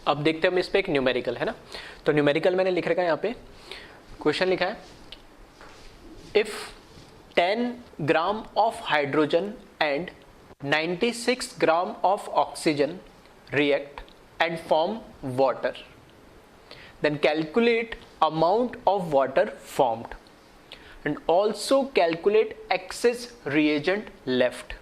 अब देखते हैं हम इस पे एक न्यूमेरिकल है ना, तो न्यूमेरिकल मैंने लिख रखा है यहाँ पे, क्वेश्चन लिखा है if 10 gram of hydrogen and 96 gram of oxygen react and form water, then calculate amount of water formed and also calculate excess reagent left।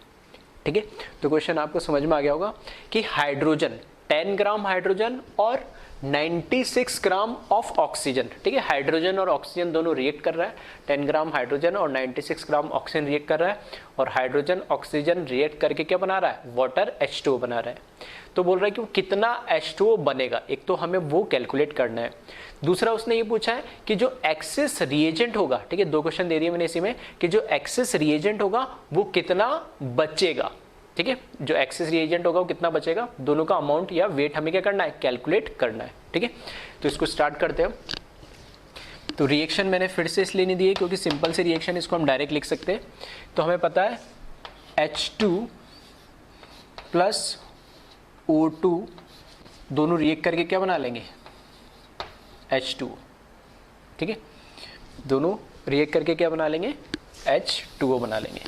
ठीक है, तो क्वेश्चन आपको समझ में आ गया होगा कि हाइड्रोजन 10 ग्राम हाइड्रोजन और 96 ग्राम ऑफ ऑक्सीजन, ठीक है, हाइड्रोजन और ऑक्सीजन दोनों रिएक्ट कर रहा है, 10 ग्राम हाइड्रोजन और 96 ग्राम ऑक्सीजन रिएक्ट कर रहा है, और हाइड्रोजन ऑक्सीजन रिएक्ट करके क्या बना रहा है, वाटर H2O बना रहा है। तो बोल रहा है कि कितना H2O बनेगा, एक तो हमें वो कैलकुलेट करना है, दूसरा उसने ये पूछा है कि जो एक्सेस रिएजेंट होगा, ठीक है, दो क्वेश्चन दे दिए मैंने इसी में, कि जो एक्सेस रिएजेंट होगा वो कितना बचेगा, ठीक है, जो एक्सेस रिएजेंट होगा वो कितना बचेगा, दोनों का अमाउंट या वेट हमें क्या करना है, कैलकुलेट करना है। ठीक है, तो इसको स्टार्ट करते हैं। तो रिएक्शन मैंने फिर से इसलिए नहीं दी है क्योंकि सिंपल से रिएक्शन इसको हम डायरेक्ट लिख सकते हैं। तो हमें पता है H2 प्लस O2 दोनों रिएक्ट करके क्या बना लेंगे, H2, ठीक है, दोनों रिएक्ट करके क्या बना लेंगे, H2O बना लेंगे।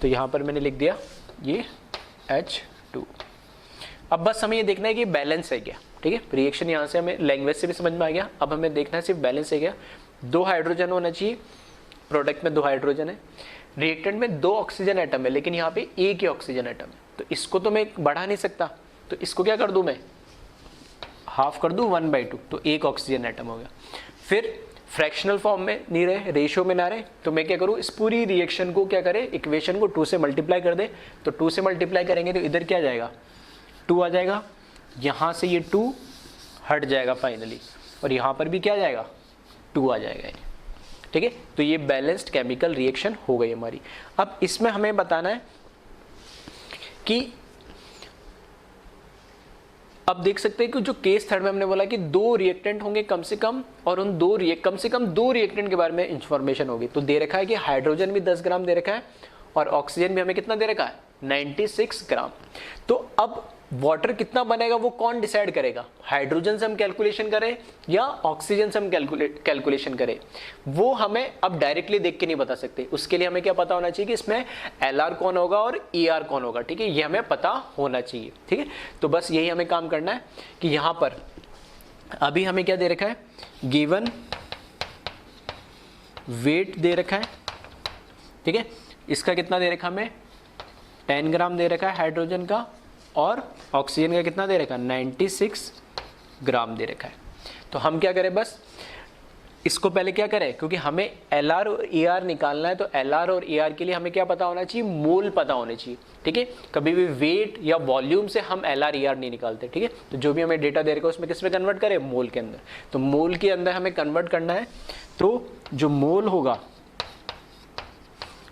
तो यहाँ पर मैंने लिख दिया ये H2। अब बस हमें ये देखना है कि बैलेंस है क्या, ठीक है, रिएक्शन यहाँ से हमें लैंग्वेज से भी समझ में आ गया, अब हमें देखना है सिर्फ बैलेंस है क्या। 2 हाइड्रोजन होना चाहिए, प्रोडक्ट में 2 हाइड्रोजन है, रिएक्टेंट में 2 ऑक्सीजन एटम है, लेकिन यहाँ पे एक ही ऑक्सीजन एटम है, तो इसको तो मैं बढ़ा नहीं सकता, तो इसको क्या कर दूं मैं, हाफ कर दूं 1/2, तो एक ऑक्सीजन एटम हो गया। फिर फ्रैक्शनल फॉर्म में नहीं रहे, रेशियो में ना रहे, तो मैं क्या करूं, इस पूरी रिएक्शन को क्या करे, इक्वेशन को 2 से मल्टीप्लाई कर दे, तो 2 से मल्टीप्लाई करेंगे तो इधर क्या जाएगा, 2 आ जाएगा, यहाँ से ये 2 हट जाएगा फाइनली, और यहाँ पर भी क्या जाएगा, 2 आ जाएगा, ठीक है। तो ये बैलेंस्ड केमिकल रिएक्शन हो गई हमारी। अब इसमें हमें बताना है कि अब देख सकते हैं कि जो केस थर्ड में हमने बोला कि 2 रिएक्टेंट होंगे कम से कम, और उन कम से कम 2 रिएक्टेंट के बारे में इंफॉर्मेशन होगी। तो दे रखा है कि हाइड्रोजन भी 10 ग्राम दे रखा है और ऑक्सीजन भी हमें कितना दे रखा है, 96 ग्राम। तो अब वाटर कितना बनेगा वो कौन डिसाइड करेगा, हाइड्रोजन से हम कैलकुलेशन करें या ऑक्सीजन से हम कैलकुलेशन करें, वो हमें अब डायरेक्टली देख के नहीं बता सकते। उसके लिए हमें क्या पता होना चाहिए कि इसमें LR कौन होगा और ER कौन होगा, ठीक है, ये हमें पता होना चाहिए, ठीक है। तो बस यही हमें काम करना है कि यहाँ पर अभी हमें क्या दे रखा है, गिवन वेट दे रखा है, ठीक है, इसका कितना दे रखा हमें, 10 ग्राम दे रखा है हाइड्रोजन का, और ऑक्सीजन का कितना दे रखा है, 96 ग्राम दे रखा है। तो हम क्या करें, बस इसको पहले क्या करें, क्योंकि हमें LR और ER निकालना है, तो LR और ER के लिए हमें क्या पता होना चाहिए, मोल पता होने चाहिए, ठीक है। कभी भी वेट या वॉल्यूम से हम LR ER नहीं निकालते, ठीक है। तो जो भी हमें डेटा दे रखा है उसमें किस में कन्वर्ट करें, मोल के अंदर। तो मोल के अंदर हमें कन्वर्ट करना है, तो जो मोल होगा,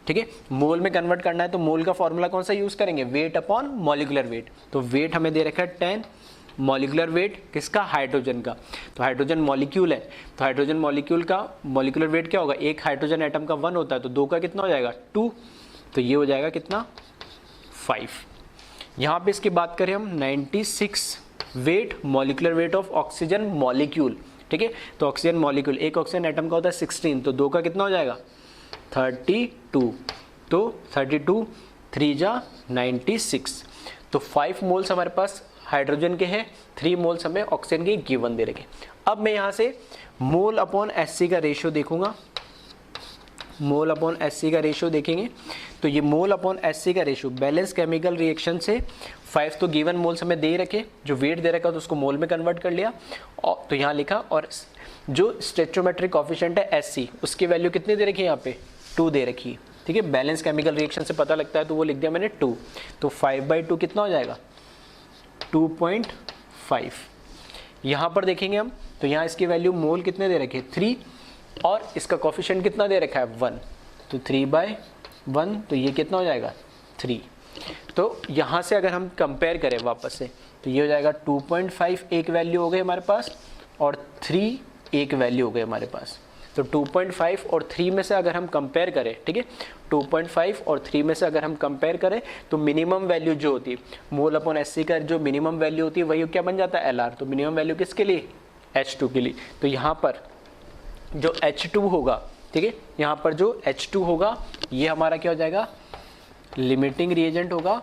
ठीक है, मोल में कन्वर्ट करना है, तो मोल का फॉर्मूला कौन सा यूज करेंगे, वेट अपॉन मॉलिक्यूलर वेट। तो वेट हमें दे रखा है 10, मॉलिक्यूलर वेट किसका, हाइड्रोजन का। तो हाइड्रोजन मॉलिक्यूल है, तो हाइड्रोजन मॉलिक्यूल का मॉलिक्यूलर वेट क्या होगा, एक हाइड्रोजन एटम का 1 होता है, तो 2 का कितना हो जाएगा, 2, तो ये हो जाएगा कितना, 5। यहाँ पे इसकी बात करें हम 96 weight, molecular weight of oxygen molecule, ठीक है। तो ऑक्सीजन मॉलिक्यूल, एक ऑक्सीजन एटम का होता है 16, तो 2 का कितना हो जाएगा, 32, तो 32 3 जा 96, तो 5 मोल्स हमारे पास हाइड्रोजन के हैं, 3 मोल्स हमें ऑक्सीजन के गिवन दे रखे। अब मैं यहाँ से मोल अपॉन SC का रेशियो देखूंगा, मोल अपॉन SC का रेशियो देखेंगे, तो ये मोल अपॉन SC का रेशियो बैलेंस केमिकल रिएक्शन से 5 तो गिवन मोल्स हमें दे रखे, जो वेट दे रखा तो उसको मोल में कन्वर्ट कर लिया, और तो यहाँ लिखा, और जो स्टोइचियोमेट्रिक कोएफिशिएंट है SC, उसकी वैल्यू कितनी दे रखी है, यहाँ पे 2 दे रखी है, ठीक है। बैलेंस केमिकल रिएक्शन से पता लगता है, तो वो लिख दिया मैंने 2, तो 5/2 कितना हो जाएगा, 2.5। यहाँ पर देखेंगे हम, तो यहाँ इसकी वैल्यू मोल कितने दे रखे, 3, और इसका कोएफिशिएंट कितना दे रखा है, 1, तो 3/1, तो ये कितना हो जाएगा, 3। तो यहाँ से अगर हम कंपेयर करें वापस से, तो ये हो जाएगा 2.5 एक वैल्यू हो गई हमारे पास, और 3 एक वैल्यू हो गई हमारे पास। तो 2.5 और 3 में से अगर हम कंपेयर करें, ठीक है, 2.5 और 3 में से अगर हम कंपेयर करें तो मिनिमम वैल्यू जो होती है मोल अपॉन एस सी का जो मिनिमम वैल्यू होती है वही क्या बन जाता है एल आर। तो मिनिमम वैल्यू किसके लिए, H2 के लिए। तो यहाँ पर जो H2 होगा, ठीक है, यहाँ पर जो H2 होगा ये हमारा क्या हो जाएगा, लिमिटिंग रिएजेंट होगा,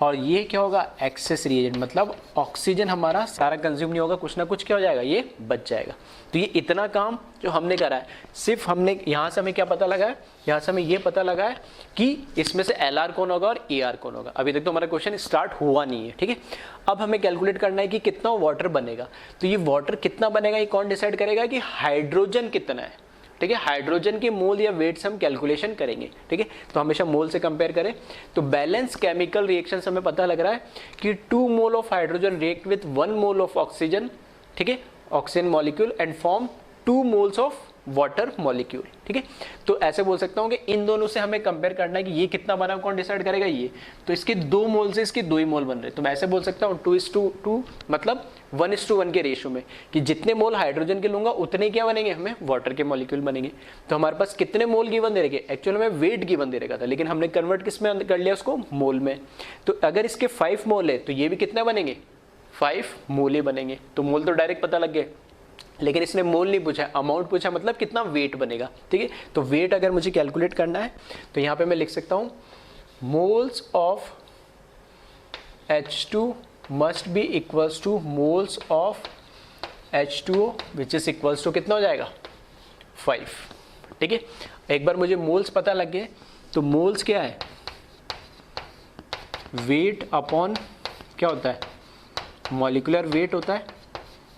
और ये क्या होगा, एक्सेस रिएजेंट, मतलब ऑक्सीजन हमारा सारा कंज्यूम नहीं होगा, कुछ ना कुछ क्या हो जाएगा, ये बच जाएगा। तो ये इतना काम जो हमने करा है, सिर्फ हमने यहाँ से हमें क्या पता लगा है, यहाँ से हमें ये पता लगा है कि इसमें से LR कौन होगा और AR कौन होगा। अभी तक तो हमारा क्वेश्चन स्टार्ट हुआ नहीं है, ठीक है। अब हमें कैलकुलेट करना है कि कितना वाटर बनेगा। तो ये वाटर कितना बनेगा ये कौन डिसाइड करेगा, कि हाइड्रोजन कितना है, ठीक है। हाइड्रोजन के मोल या वेट से हम कैलकुलेशन करेंगे, ठीक है। तो हमेशा मोल से कंपेयर करें। तो बैलेंस केमिकल रिएक्शन से हमें पता लग रहा है कि 2 mole of hydrogen react with 1 mole of oxygen, ठीक है, oxygen molecule and form 2 moles of water molecule, ठीक है। तो ऐसे बोल सकता हूँ कि इन दोनों से हमें कंपेयर करना है कि ये कितना बना, कौन डिसाइड करेगा, ये। तो इसके 2 मोल से इसके 2 ही मोल बन रहे। तो मैं ऐसे बोल सकता हूँ 2:2 मतलब 1:1 के रेशियो में, कि जितने मोल हाइड्रोजन के लूंगा उतने क्या बनेंगे, हमें वाटर के मॉलिक्यूल बनेंगे। तो हमारे पास कितने मोल गिवन दे रखे, एक्चुअल में वेट गिवन दे रखा था, लेकिन हमने कन्वर्ट किस में कर लिया उसको, मोल में। तो अगर इसके 5 मोल है तो ये भी कितने बनेंगे, 5 मोल ही बनेंगे। तो मोल तो डायरेक्ट पता लग गए, लेकिन इसने मोल नहीं पूछा, अमाउंट पूछा, मतलब कितना वेट बनेगा, ठीक है। तो वेट अगर मुझे कैलकुलेट करना है तो यहाँ पे मैं लिख सकता हूँ moles of H2 must be equals to moles of H2O which is equals to कितना हो जाएगा, 5, ठीक है। एक बार मुझे मोल्स पता लग गए तो मोल्स क्या है, वेट अपॉन क्या होता है, मॉलिक्यूलर वेट होता है।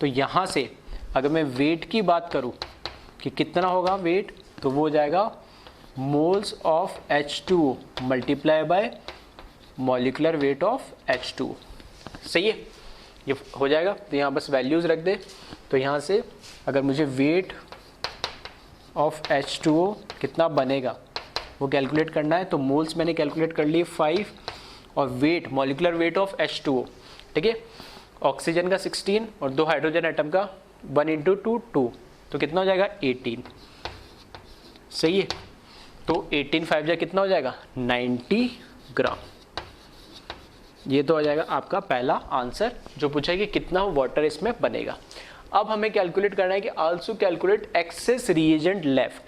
तो यहाँ से अगर मैं वेट की बात करूं कि कितना होगा वेट, तो वो हो जाएगा moles of H2O multiply by molecular weight of H2O। सही है, ये हो जाएगा। तो यहाँ बस वैल्यूज रख दे। तो यहाँ से अगर मुझे वेट ऑफ H2O कितना बनेगा वो कैलकुलेट करना है, तो मोल्स मैंने कैलकुलेट कर लिए 5, और wait molecular weight of H2O, ठीक है, ऑक्सीजन का 16 और 2 हाइड्रोजन एटम का 1 × 2 2, तो कितना हो जाएगा 18। सही है। तो 18 5 जा कितना हो जाएगा 90 ग्राम। ये तो हो जाएगा आपका पहला आंसर जो पूछा है कि कितना वाटर इसमें बनेगा। अब हमें कैलकुलेट करना है कि also calculate access reagent left,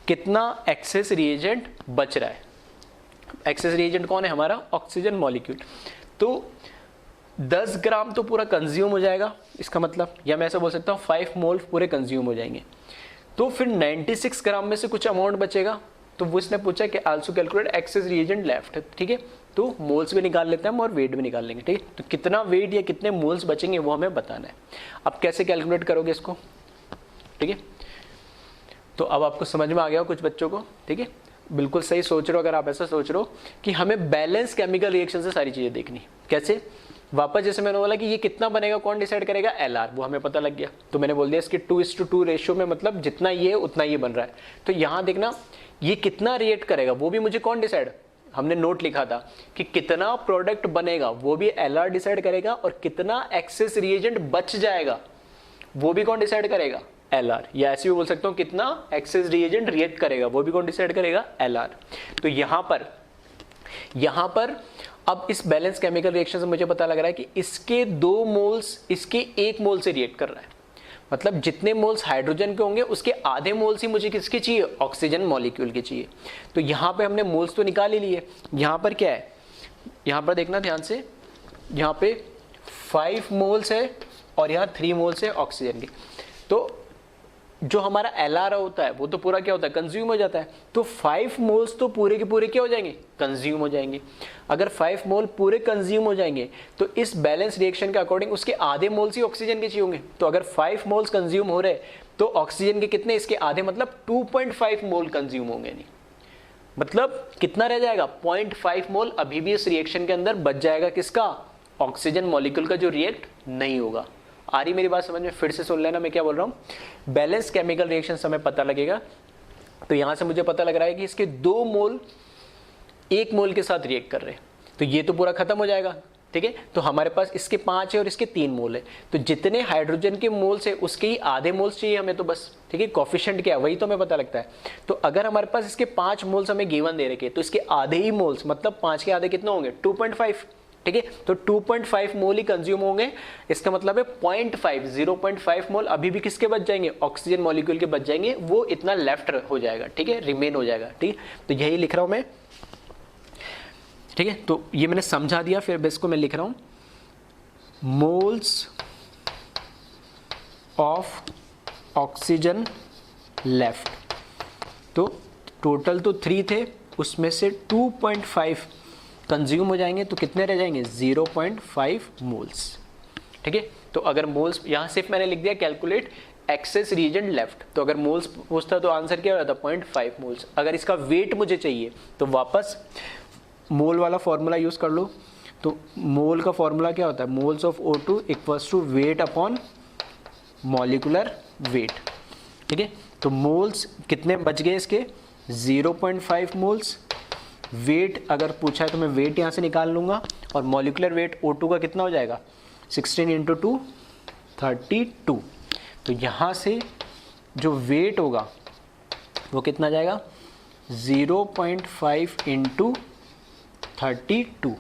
कितना एक्सेस रिएजेंट बच रहा है। एक्सेस रिएजेंट कौन है, हमारा ऑक्सीजन मॉलिक्यूल। तो 10 ग्राम तो पूरा कंज्यूम हो जाएगा इसका मतलब, या मैं ऐसा बोल सकता हूँ 5 मोल पूरे कंज्यूम हो जाएंगे। तो फिर 96 ग्राम में से कुछ अमाउंट बचेगा। तो वो इसने पूछा कि also calculate access reagent left, ठीक है। तो मोल्स भी निकाल लेते हैं हम और वेट भी निकाल लेंगे, ठीक है। तो कितना वेट या कितने मोल्स बचेंगे वो हमें बताना है। अब कैसे कैलकुलेट करोगे इसको, ठीक है। तो अब आपको समझ में आ गया हो कुछ बच्चों को, ठीक है। बिल्कुल सही सोच रहे हो अगर आप ऐसा सोच रहे हो कि हमें बैलेंस केमिकल रिएक्शन से सारी चीजें देखनी। कैसे, वापस जैसे मैंने बोला कि ये कितना बनेगा कौन डिसाइड करेगा, LR, वो हमें पता लग गया। तो मैंने बोल दिया इसके 2:2 रेशियो में, मतलब जितना ये है उतना ये बन रहा है। तो यहाँ देखना ये कितना रिएक्ट करेगा वो भी मुझे कौन डिसाइड, हमने नोट लिखा था कि कितना प्रोडक्ट बनेगा वो भी LR डिसाइड करेगा, और कितना एक्सेस रिएजेंट बच जाएगा वो भी कौन डिसाइड करेगा, LR। या ऐसे भी बोल सकता हूँ कितना एक्सेस रिएजेंट रिएक्ट करेगा वो भी कौन डिसाइड करेगा, LR। तो यहाँ पर अब इस बैलेंस केमिकल रिएक्शन से मुझे पता लग रहा है कि इसके 2 मोल्स इसके 1 मोल से रिएक्ट कर रहा है। मतलब जितने मोल्स हाइड्रोजन के होंगे उसके आधे मोल्स ही मुझे किसके चाहिए, ऑक्सीजन मॉलिक्यूल के चाहिए। तो यहाँ पे हमने मोल्स तो निकाल ही लिए। यहाँ पर क्या है, यहाँ पर देखना ध्यान से, यहाँ पे 5 मोल्स है और यहाँ 3 मोल्स है ऑक्सीजन के। तो जो हमारा LR होता है वो तो पूरा क्या होता है, कंज्यूम हो जाता है। तो 5 मोल्स तो पूरे के पूरे क्या हो जाएंगे, कंज्यूम हो जाएंगे। अगर 5 मोल पूरे कंज्यूम हो जाएंगे तो इस बैलेंस रिएक्शन के अकॉर्डिंग उसके आधे मोल्स ही ऑक्सीजन के चाहिए होंगे। तो अगर 5 मोल्स कंज्यूम हो रहे तो ऑक्सीजन के कितने, इसके आधे, मतलब 2.5 मोल कंज्यूम होंगे। नहीं मतलब कितना रह जाएगा, 0.5 मोल अभी भी इस रिएक्शन के अंदर बच जाएगा, किसका, ऑक्सीजन मॉलिक्यूल का, जो रिएक्ट नहीं होगा। आ रही मेरी बात समझ में, फिर से सुन लेना मैं क्या बोल रहा हूँ। बैलेंस केमिकल रिएक्शन से हमें पता लगेगा। तो यहां से मुझे पता लग रहा है कि इसके 2 मोल 1 मोल के साथ रिएक्ट कर रहे हैं। तो ये तो पूरा खत्म हो जाएगा, ठीक है। तो हमारे पास इसके 5 है और इसके 3 मोल है, तो जितने हाइड्रोजन के मोल्स है उसके ही आधे मोल्स चाहिए हमें, तो बस ठीक है। कोफिशिएंट क्या है वही तो हमें पता लगता है। तो अगर हमारे पास इसके 5 मोल्स हमें गिवन दे रखे तो इसके आधे ही मोल्स, मतलब 5 के आधे कितने होंगे 2.5, ठीक है। तो 2.5 मोल ही कंज्यूम होंगे, इसका मतलब है 0.5 मोल अभी भी किसके बच जाएंगे, ऑक्सीजन मॉलिक्यूल के बच जाएंगे, वो इतना लेफ्ट हो जाएगा, ठीक है, रिमेन हो जाएगा, ठीक है। तो यही लिख रहा हूं मैं, ठीक है। तो ये मैंने समझा दिया, फिर इसको मैं लिख रहा हूं मोल्स ऑफ ऑक्सीजन लेफ्ट। तो टोटल तो 3 थे, उसमें से 2.5 कंज्यूम हो जाएंगे, तो कितने रह जाएंगे 0.5 मोल्स, ठीक है। तो अगर मोल्स यहाँ सिर्फ मैंने लिख दिया कैलकुलेट एक्सेस रीजन लेफ्ट, तो अगर मोल्स पूछता तो आंसर क्या हो जाता 0.5 मोल्स। अगर इसका वेट मुझे चाहिए तो वापस मोल वाला फॉर्मूला यूज कर लो। तो मोल का फॉर्मूला क्या होता है, moles of O2 equals to weight upon molecular weight, ठीक है। तो मोल्स कितने बच गए इसके 0.5 मोल्स। वेट अगर पूछा है तो मैं वेट यहाँ से निकाल लूँगा, और मॉलिक्यूलर वेट O2 का कितना हो जाएगा 16 × 2 32। तो यहाँ से जो वेट होगा वो कितना जाएगा 0.5 × 32,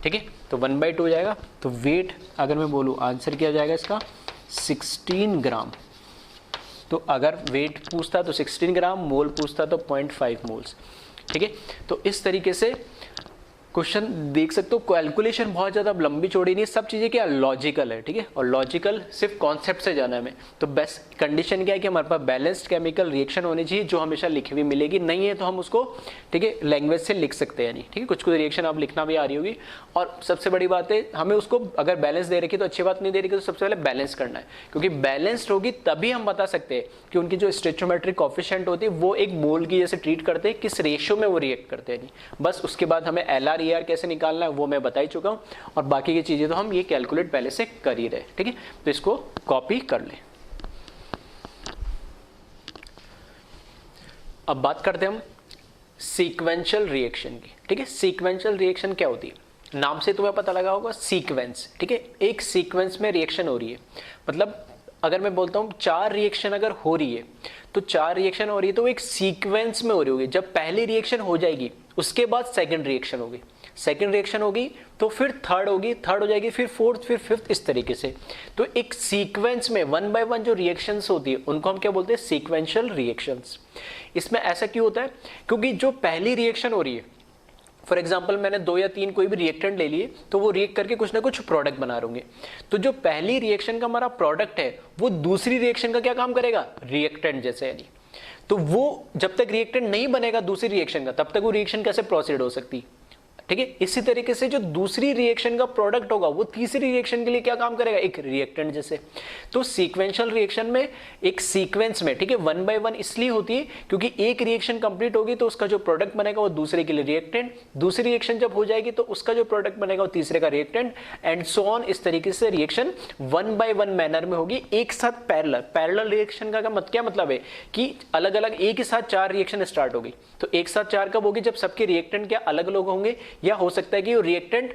ठीक है। तो 1/2 हो जाएगा। तो वेट अगर मैं बोलूँ आंसर क्या हो जाएगा इसका 16 ग्राम। तो अगर वेट पूछता तो 16 ग्राम, मोल पूछता तो 0.5 मोल्स, ठीक है। तो इस तरीके से क्वेश्चन देख सकते हो। कैलकुलेशन बहुत ज़्यादा लंबी चौड़ी नहीं, सब चीज़ें क्या लॉजिकल है, ठीक है। और लॉजिकल सिर्फ कॉन्सेप्ट से जाना है हमें। तो बेस्ट कंडीशन क्या है कि हमारे पास बैलेंस्ड केमिकल रिएक्शन होनी चाहिए जो हमेशा लिखी हुई मिलेगी, नहीं है तो हम उसको ठीक है लैंग्वेज से लिख सकते हैं, नहीं ठीक है। कुछ कुछ रिएक्शन आप लिखना भी आ रही होगी। और सबसे बड़ी बात है हमें उसको अगर बैलेंस दे रखी तो अच्छी बात, नहीं दे रखी तो सबसे पहले बैलेंस करना है, क्योंकि बैलेंस्ड होगी तभी हम बता सकते हैं कि उनकी जो स्टोइचियोमेट्रिक कोएफिशिएंट होती है वो एक मोल की जैसे ट्रीट करते हैं, किस रेशियो में वो रिएक्ट करते हैं, नहीं बस। उसके बाद हमें LR ER कैसे निकालना है वो मैं बता ही चुका हूं, और बाकी की चीजें तो हम ये कैलकुलेट पहले से कर ही रहे, ठीक है। तो इसको कॉपी कर ले। अब बात करते हैं हम सीक्वेंशियल रिएक्शन की, ठीक है। सीक्वेंशियल रिएक्शन क्या होती है, नाम से तुम्हें पता लगा होगा सीक्वेंस, ठीक है। एक सीक्वेंस में रिएक्शन हो रही है, मतलब अगर मैं बोलता हूं 4 रिएक्शन अगर हो रही है तो 4 रिएक्शन हो रही है तो एक सीक्वेंस में हो रही होगी। जब पहली रिएक्शन हो जाएगी उसके बाद सेकंड रिएक्शन होगी, सेकंड रिएक्शन होगी तो फिर थर्ड होगी, थर्ड हो जाएगी फिर फोर्थ, फिर फिफ्थ, इस तरीके से। तो एक सीक्वेंस में 1 बाय 1 जो रिएक्शंस होती है उनको हम क्या बोलते हैं सीक्वेंशियल रिएक्शंस। इसमें ऐसा क्यों होता है, क्योंकि जो पहली रिएक्शन हो रही है, फॉर एग्जाम्पल मैंने 2 या 3 कोई भी रिएक्टेंट ले लिए तो वो रिएक्ट करके कुछ ना कुछ प्रोडक्ट बना रहे होंगे। तो जो पहली रिएक्शन का हमारा प्रोडक्ट है वो दूसरी रिएक्शन का क्या काम करेगा, रिएक्टेंट जैसे, यानी तो वो जब तक रिएक्टेंट नहीं बनेगा दूसरी रिएक्शन का तब तक वो रिएक्शन कैसे प्रोसीड हो सकती, ठीक है। इसी तरीके से जो दूसरी रिएक्शन का प्रोडक्ट होगा वो तीसरी रिएक्शन के लिए क्या काम करेगा, एक रिएक्टेंट जैसे। तो सीक्वेंशियल रिएक्शन में एक सीक्वेंस में, ठीक है, 1 बाय 1 इसलिए होती है क्योंकि एक रिएक्शन कंप्लीट होगी तो उसका जो प्रोडक्ट बनेगा वो दूसरे के लिए रिएक्टेंट, दूसरी रिएक्शन जब हो जाएगी तो उसका जो प्रोडक्ट बनेगा वो तीसरे का रिएक्टेंट, एंड सो ऑन। इस तरीके से रिएक्शन 1 बाय 1 मैनर में होगी, एक साथ पैरेलल रिएक्शन का क्या मतलब है कि अलग अलग एक ही साथ 4 रिएक्शन स्टार्ट होगी। तो एक साथ 4 कब होगी, जब सबके रिएक्टेंट क्या अलग अलग होंगे, या हो सकता है कि वो रिएक्टेंट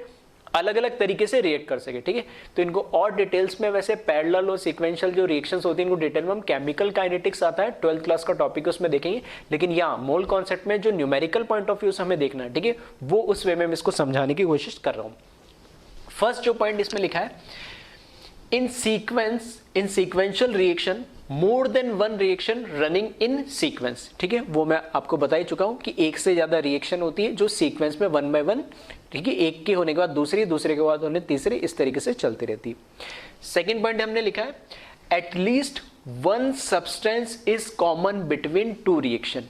अलग अलग तरीके से रिएक्ट कर सके, ठीक है। तो इनको और डिटेल्स में वैसे पैरेलल और सीक्वेंशियल जो रिएक्शंस होती हैं इनको डिटेल में हम केमिकल काइनेटिक्स आता है 12th क्लास का टॉपिक है उसमें देखेंगे, लेकिन यहाँ मोल कॉन्सेप्ट में जो न्यूमेरिकल पॉइंट ऑफ व्यू से हमें देखना है, ठीक है, वो उस वे में मैं इसको समझाने की कोशिश कर रहा हूँ। फर्स्ट जो पॉइंट इसमें लिखा है, in sequential reaction more than 1 reaction running in sequence, ठीक है। वो मैं आपको बता ही चुका हूं कि एक से ज्यादा रिएक्शन होती है जो सीक्वेंस में 1 बाय 1, ठीक है, एक के होने के बाद दूसरी, दूसरे के बाद होने तीसरी, इस तरीके से चलती रहती है। सेकेंड पॉइंट हमने लिखा है at least 1 substance is common between 2 reaction,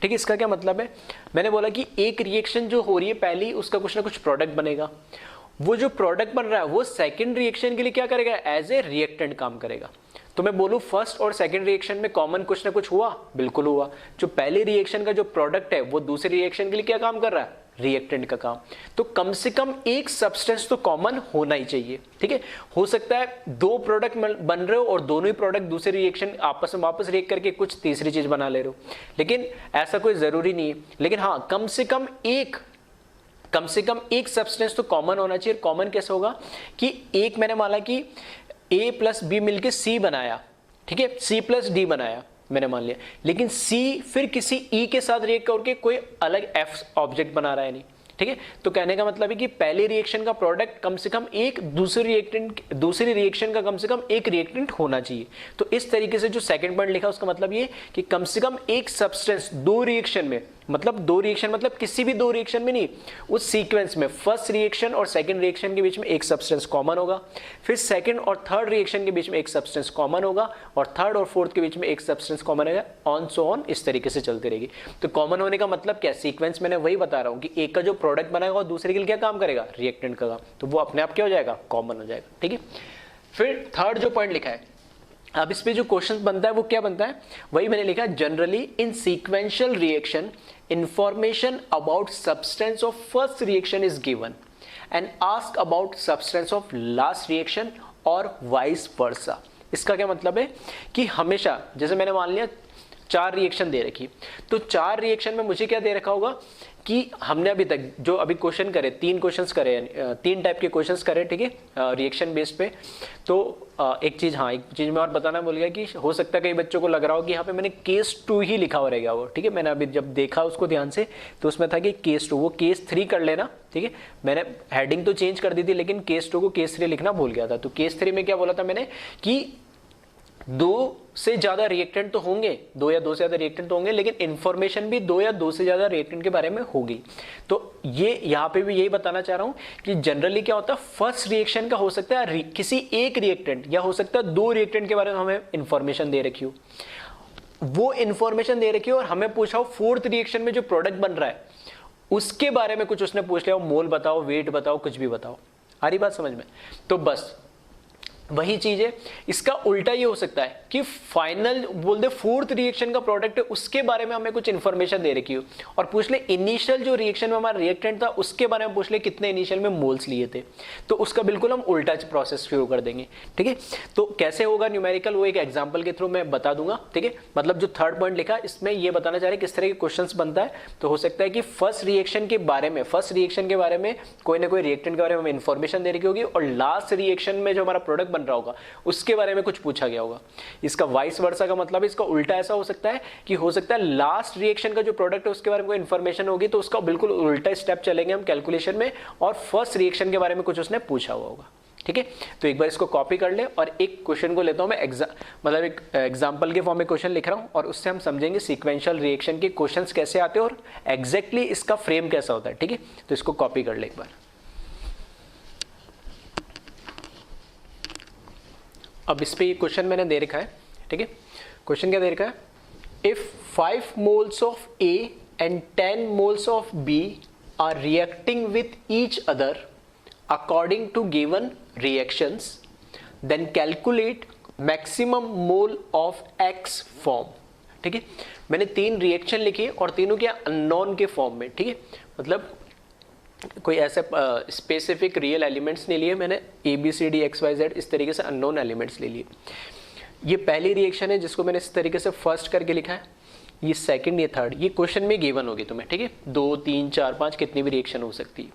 ठीक है। इसका क्या मतलब है, मैंने बोला कि एक रिएक्शन जो हो रही है पहली उसका कुछ ना कुछ प्रोडक्ट बनेगा, वो जो प्रोडक्ट बन रहा है वो सेकंड रिएक्शन के लिए क्या करेगा, एज ए रिएक्टेंट काम करेगा। तो मैं बोलूं फर्स्ट और सेकंड रिएक्शन में कॉमन कुछ ना कुछ हुआ, बिल्कुल हुआ। जो पहली रिएक्शन का जो प्रोडक्ट है वो दूसरी रिएक्शन के लिए क्या काम कर रहा है, रिएक्टेंट का काम। तो कम से कम एक सब्सटेंस तो कॉमन होना ही चाहिए, ठीक है। हो सकता है 2 प्रोडक्ट बन रहे हो और दोनों ही प्रोडक्ट दूसरी रिएक्शन आपस में वापस रिएक्ट करके कुछ तीसरी चीज बना ले रहे हो, लेकिन ऐसा कोई जरूरी नहीं है। लेकिन हाँ, कम से कम एक कम से कम एक सब्सटेंस तो कॉमन होना चाहिए। कॉमन कैसे होगा कि एक मैंने माना कि A प्लस बी मिलके C बनाया, ठीक है, C प्लस डी बनाया मैंने मान लिया, लेकिन C फिर किसी E के साथ रिएक्ट करके कोई अलग F ऑब्जेक्ट बना रहा है नहीं, ठीक है। तो कहने का मतलब है कि पहले रिएक्शन का प्रोडक्ट कम से कम एक दूसरी रिएक्शन का कम से कम एक रिएक्टेंट होना चाहिए। तो इस तरीके से जो सेकंड पॉइंट लिखा उसका मतलब ये कि कम से कम एक सब्सटेंस दो रिएक्शन में, मतलब दो रिएक्शन मतलब किसी भी दो रिएक्शन में नहीं, उस सीक्वेंस में फर्स्ट रिएक्शन और सेकंड रिएक्शन के बीच में एक सब्सटेंस कॉमन होगा, फिर सेकंड और थर्ड रिएक्शन के बीच में एक सब्सटेंस कॉमन होगा, और थर्ड और फोर्थ के बीच में एक सब्सटेंस कॉमन होगा, ऑन सो ऑन, इस तरीके से चलती रहेगी। तो कॉमन होने का मतलब क्या, सीक्वेंस मैंने वही बता रहा हूं कि एक का जो प्रोडक्ट बनाएगा और दूसरे के लिए क्या काम करेगा, रिएक्टेंट का काम, तो वो अपने आप क्या हो जाएगा, कॉमन हो जाएगा, ठीक है। फिर थर्ड जो पॉइंट लिखा है, अब इस पे जो क्वेश्चन बनता है वो क्या बनता है, वही मैंने लिखा, generally in sequential reaction information about substance of first reaction is given and ask about substance of last reaction और वाइस वर्सा। इसका क्या मतलब है कि हमेशा, जैसे मैंने मान लिया 4 रिएक्शन दे रखी, तो 4 रिएक्शन में मुझे क्या दे रखा होगा कि हमने अभी तक जो अभी क्वेश्चन करे, 3 क्वेश्चंस करे, 3 टाइप के क्वेश्चंस करे, ठीक है, रिएक्शन बेस्ड पे। तो एक चीज मैं और बताना भूल गया कि हो सकता है कई बच्चों को लग रहा हो कि यहाँ पे मैंने केस 2 ही लिखा हो रहेगा वो, ठीक है। मैंने अभी जब देखा उसको ध्यान से तो उसमें था कि केस 2, वो केस 3 कर लेना, ठीक है। मैंने हेडिंग तो चेंज कर दी थी, लेकिन केस 2 को केस 3 लिखना भूल गया था। तो केस 3 में क्या बोला था मैंने कि 2 से ज्यादा रिएक्टेंट तो होंगे, 2 या 2 से ज्यादा रिएक्टेंट तो होंगे, लेकिन इंफॉर्मेशन भी 2 या 2 से ज्यादा रिएक्टेंट के बारे में होगी। तो ये यहाँ पे भी यही बताना चाह रहा हूं कि जनरली क्या होता है, फर्स्ट रिएक्शन का हो सकता है किसी एक रिएक्टेंट या हो सकता है 2 रिएक्टेंट के बारे में हमें इंफॉर्मेशन दे रखी हो, वो इंफॉर्मेशन दे रखी हो और हमें पूछा हो फोर्थ रिएक्शन में जो प्रोडक्ट बन रहा है उसके बारे में कुछ उसने पूछ लिया, मोल बताओ, वेट बताओ, कुछ भी बताओ। आ रही बात समझ में? तो बस वही चीज है। इसका उल्टा ये हो सकता है कि फाइनल बोल दे फोर्थ रिएक्शन का प्रोडक्ट है उसके बारे में हमें कुछ इंफॉर्मेशन दे रखी हो और पूछ ले इनिशियल जो रिएक्शन में हमारा रिएक्टेंट था उसके बारे में पूछ ले कितने इनिशियल में मोल्स लिए थे, तो उसका बिल्कुल हम उल्टा प्रोसेस शुरू कर देंगे, ठीक है। तो कैसे होगा न्यूमेरिकल, वो एक एग्जाम्पल के थ्रू मैं बता दूंगा, ठीक है। मतलब जो थर्ड पॉइंट लिखा इसमें ये बताना चाह रहे किस तरह के क्वेश्चन बनता है। तो हो सकता है कि फर्स्ट रिएक्शन के बारे में कोई ना कोई रिएक्टेंट के बारे में इंफॉर्मेशन दे रखी होगी और लास्ट रिएक्शन में जो हमारा प्रोडक्ट बन रहा होगा उसके बारे में कुछ पूछा गया होगा। इसका वाइस वर्सा का मतलब इसका उल्टा ऐसा हो सकता है कि हो सकता है लास्ट रिएक्शन का जो प्रोडक्ट है उसके बारे में कोई इंफॉर्मेशन होगी तो उसका बिल्कुल उल्टा स्टेप चलेंगे हम कैलकुलेशन में और फर्स्ट रिएक्शन के बारे में कुछ उसने पूछा हुआ होगा, ठीक है। तो एक बार इसको कॉपी कर ले और एक क्वेश्चन को लेता हूं मैं मतलब एक एग्जांपल के फॉर्म में क्वेश्चन लिख रहा हूं और उससे हम समझेंगे सीक्वेंशियल रिएक्शन के क्वेश्चंस कैसे आते हैं और एग्जैक्टली इसका फ्रेम कैसा होता है, ठीक है। तो इसको कॉपी कर ले एक बार। अब इस पे ये क्वेश्चन मैंने दे रखा है, ठीक है। क्वेश्चन क्या दे रखा है, if 5 moles of A and 10 moles of B are reacting with each other according to given reactions, then calculate maximum mole of X form, ठीक है। मैंने 3 रिएक्शन लिखे और तीनों के अननोन के फॉर्म में, ठीक है। मतलब कोई ऐसे स्पेसिफिक रियल एलिमेंट्स नहीं लिए मैंने, ABCD XYZ इस तरीके से अननोन एलिमेंट्स ले लिए। ये पहली रिएक्शन है जिसको मैंने इस तरीके से फर्स्ट करके लिखा है, ये सेकंड, ये थर्ड, ये क्वेश्चन में गिवन होगी तुम्हें, ठीक है। 2 3 4 5 कितनी भी रिएक्शन हो सकती है।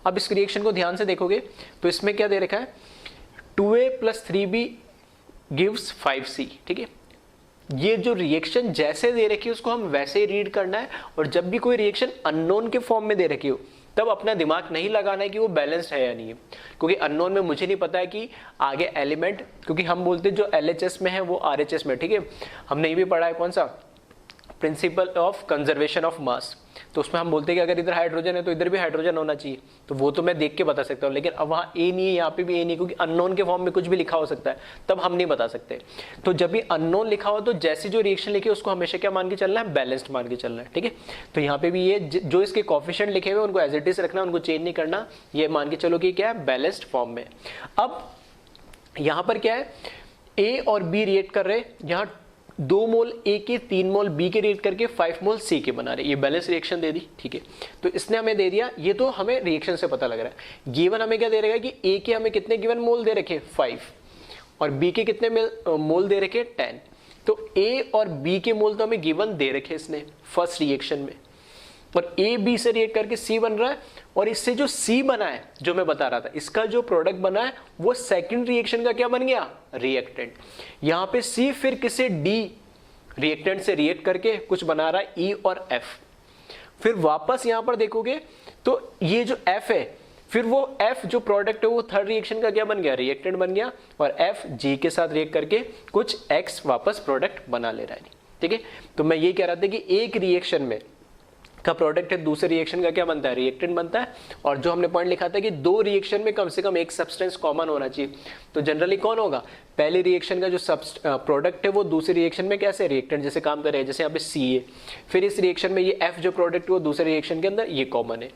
अब इस रिएक्शन को ध्यान से देखोगे तो इसमें क्या दे रखा है, 2A + 3B गिव्स 5C, ठीक है। ये जो रिएक्शन जैसे दे रखी है उसको हम वैसे ही रीड करना है और जब भी कोई रिएक्शन अननोन के फॉर्म में दे रखी हो तब अपना दिमाग नहीं लगाना है कि वो बैलेंस्ड है या नहीं है, क्योंकि अननोन में मुझे नहीं पता है कि आगे एलिमेंट, क्योंकि हम बोलते हैं जो LHS में है वो RHS में, ठीक है। हमने ये भी पढ़ा है कौन सा, principle of conservation of mass, तो उसमें हम बोलते हैं कि अगर इधर हाइड्रोजन है तो इधर भी हाइड्रोजन होना चाहिए, तो वो तो मैं देख के बता सकता हूँ, लेकिन अब वहाँ A नहीं है, यहाँ पे भी A नहीं, क्योंकि अननोन के फॉर्म में कुछ भी लिखा हो सकता है, तब हम नहीं बता सकते। तो जब भी अननोन लिखा हो तो जैसी जो रिएक्शन लिखी है उसको हमेशा क्या मान के चलना है, बैलेंस्ड मान के चलना है, ठीक है। तो यहाँ पे भी ये जो इसके कोफिशिएंट लिखे हुए उनको एज इट इज रखना, उनको चेंज नहीं करना, ये मान के चलो कि क्या है, बैलेंस्ड फॉर्म में। अब यहाँ पर क्या है, A और B रिएक्ट कर रहे हैं, यहाँ 2 मोल A के 3 मोल B के रिएक्ट करके 5 मोल C के बना रहे, ये बैलेंस रिएक्शन दे दी, ठीक है। तो इसने हमें दे दिया, ये तो हमें रिएक्शन से पता लग रहा है। गिवन हमें क्या दे रहेगा कि A के हमें कितने गिवन मोल दे रखे, 5, और B के कितने मोल दे रखे, 10। तो A और B के मोल तो हमें गिवन दे रखे इसने फर्स्ट रिएक्शन में, और ए बी से रिएक्ट करके सी बन रहा है, और इससे जो सी बना है, जो मैं बता रहा था, इसका जो प्रोडक्ट बना है वो सेकंड रिएक्शन का क्या बन गया, रिएक्टेंट। यहां पे सी फिर किसे डी रिएक्टेंट से रिएक्ट करके कुछ बना रहा है ई और एफ। फिर वापस यहां पर देखोगे तो ये जो एफ है, फिर वो एफ जो प्रोडक्ट है वो थर्ड रिएक्शन का क्या बन गया, रिएक्टेंट बन गया, और एफ जी के साथ रिएक्ट करके कुछ एक्स वापस प्रोडक्ट बना ले रहा है। ठीक है, तो मैं ये कह रहा था कि एक रिएक्शन में का प्रोडक्ट है दूसरे रिएक्शन का क्या बनता है, रिएक्टेंट बनता है। और जो हमने पॉइंट लिखा था कि दो रिएक्शन में कम से कम एक सब्सटेंस कॉमन होना चाहिए, तो जनरली कौन होगा, पहले रिएक्शन का जो प्रोडक्ट है वो दूसरे रिएक्शन में कैसे रिएक्टेंट जैसे काम कर रहे हैं, जैसे यहाँ पे सी है, फिर इस रिएक्शन में ये एफ जो प्रोडक्ट है वो दूसरे रिएक्शन के अंदर ये कॉमन है,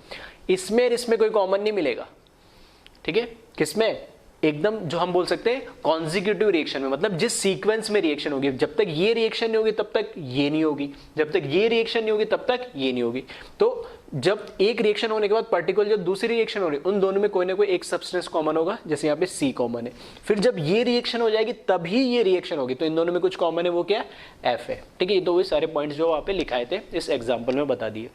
इसमें और इसमें कोई कॉमन नहीं मिलेगा। ठीक है, किसमें, एकदम जो हम बोल सकते हैं कॉन्जिक्यूटिव रिएक्शन में, मतलब जिस सीक्वेंस में रिएक्शन होगी, जब तक ये रिएक्शन नहीं होगी तब तक ये नहीं होगी, जब तक ये रिएक्शन नहीं होगी तब तक ये नहीं होगी। तो जब एक रिएक्शन होने के बाद पर्टिकुलर जब दूसरी रिएक्शन हो रही है, उन दोनों में कोई ना कोई एक सब्सटेंस कॉमन होगा, जैसे यहाँ पे सी कॉमन है। फिर जब ये रिएक्शन हो जाएगी तभी ये रिएक्शन होगी, तो इन दोनों में कुछ कॉमन है, वो क्या है, एफ है। ठीक है, ये तो वही सारे पॉइंट्स जो वहाँ पे लिखाए थे इस एग्जाम्पल में बता दिए।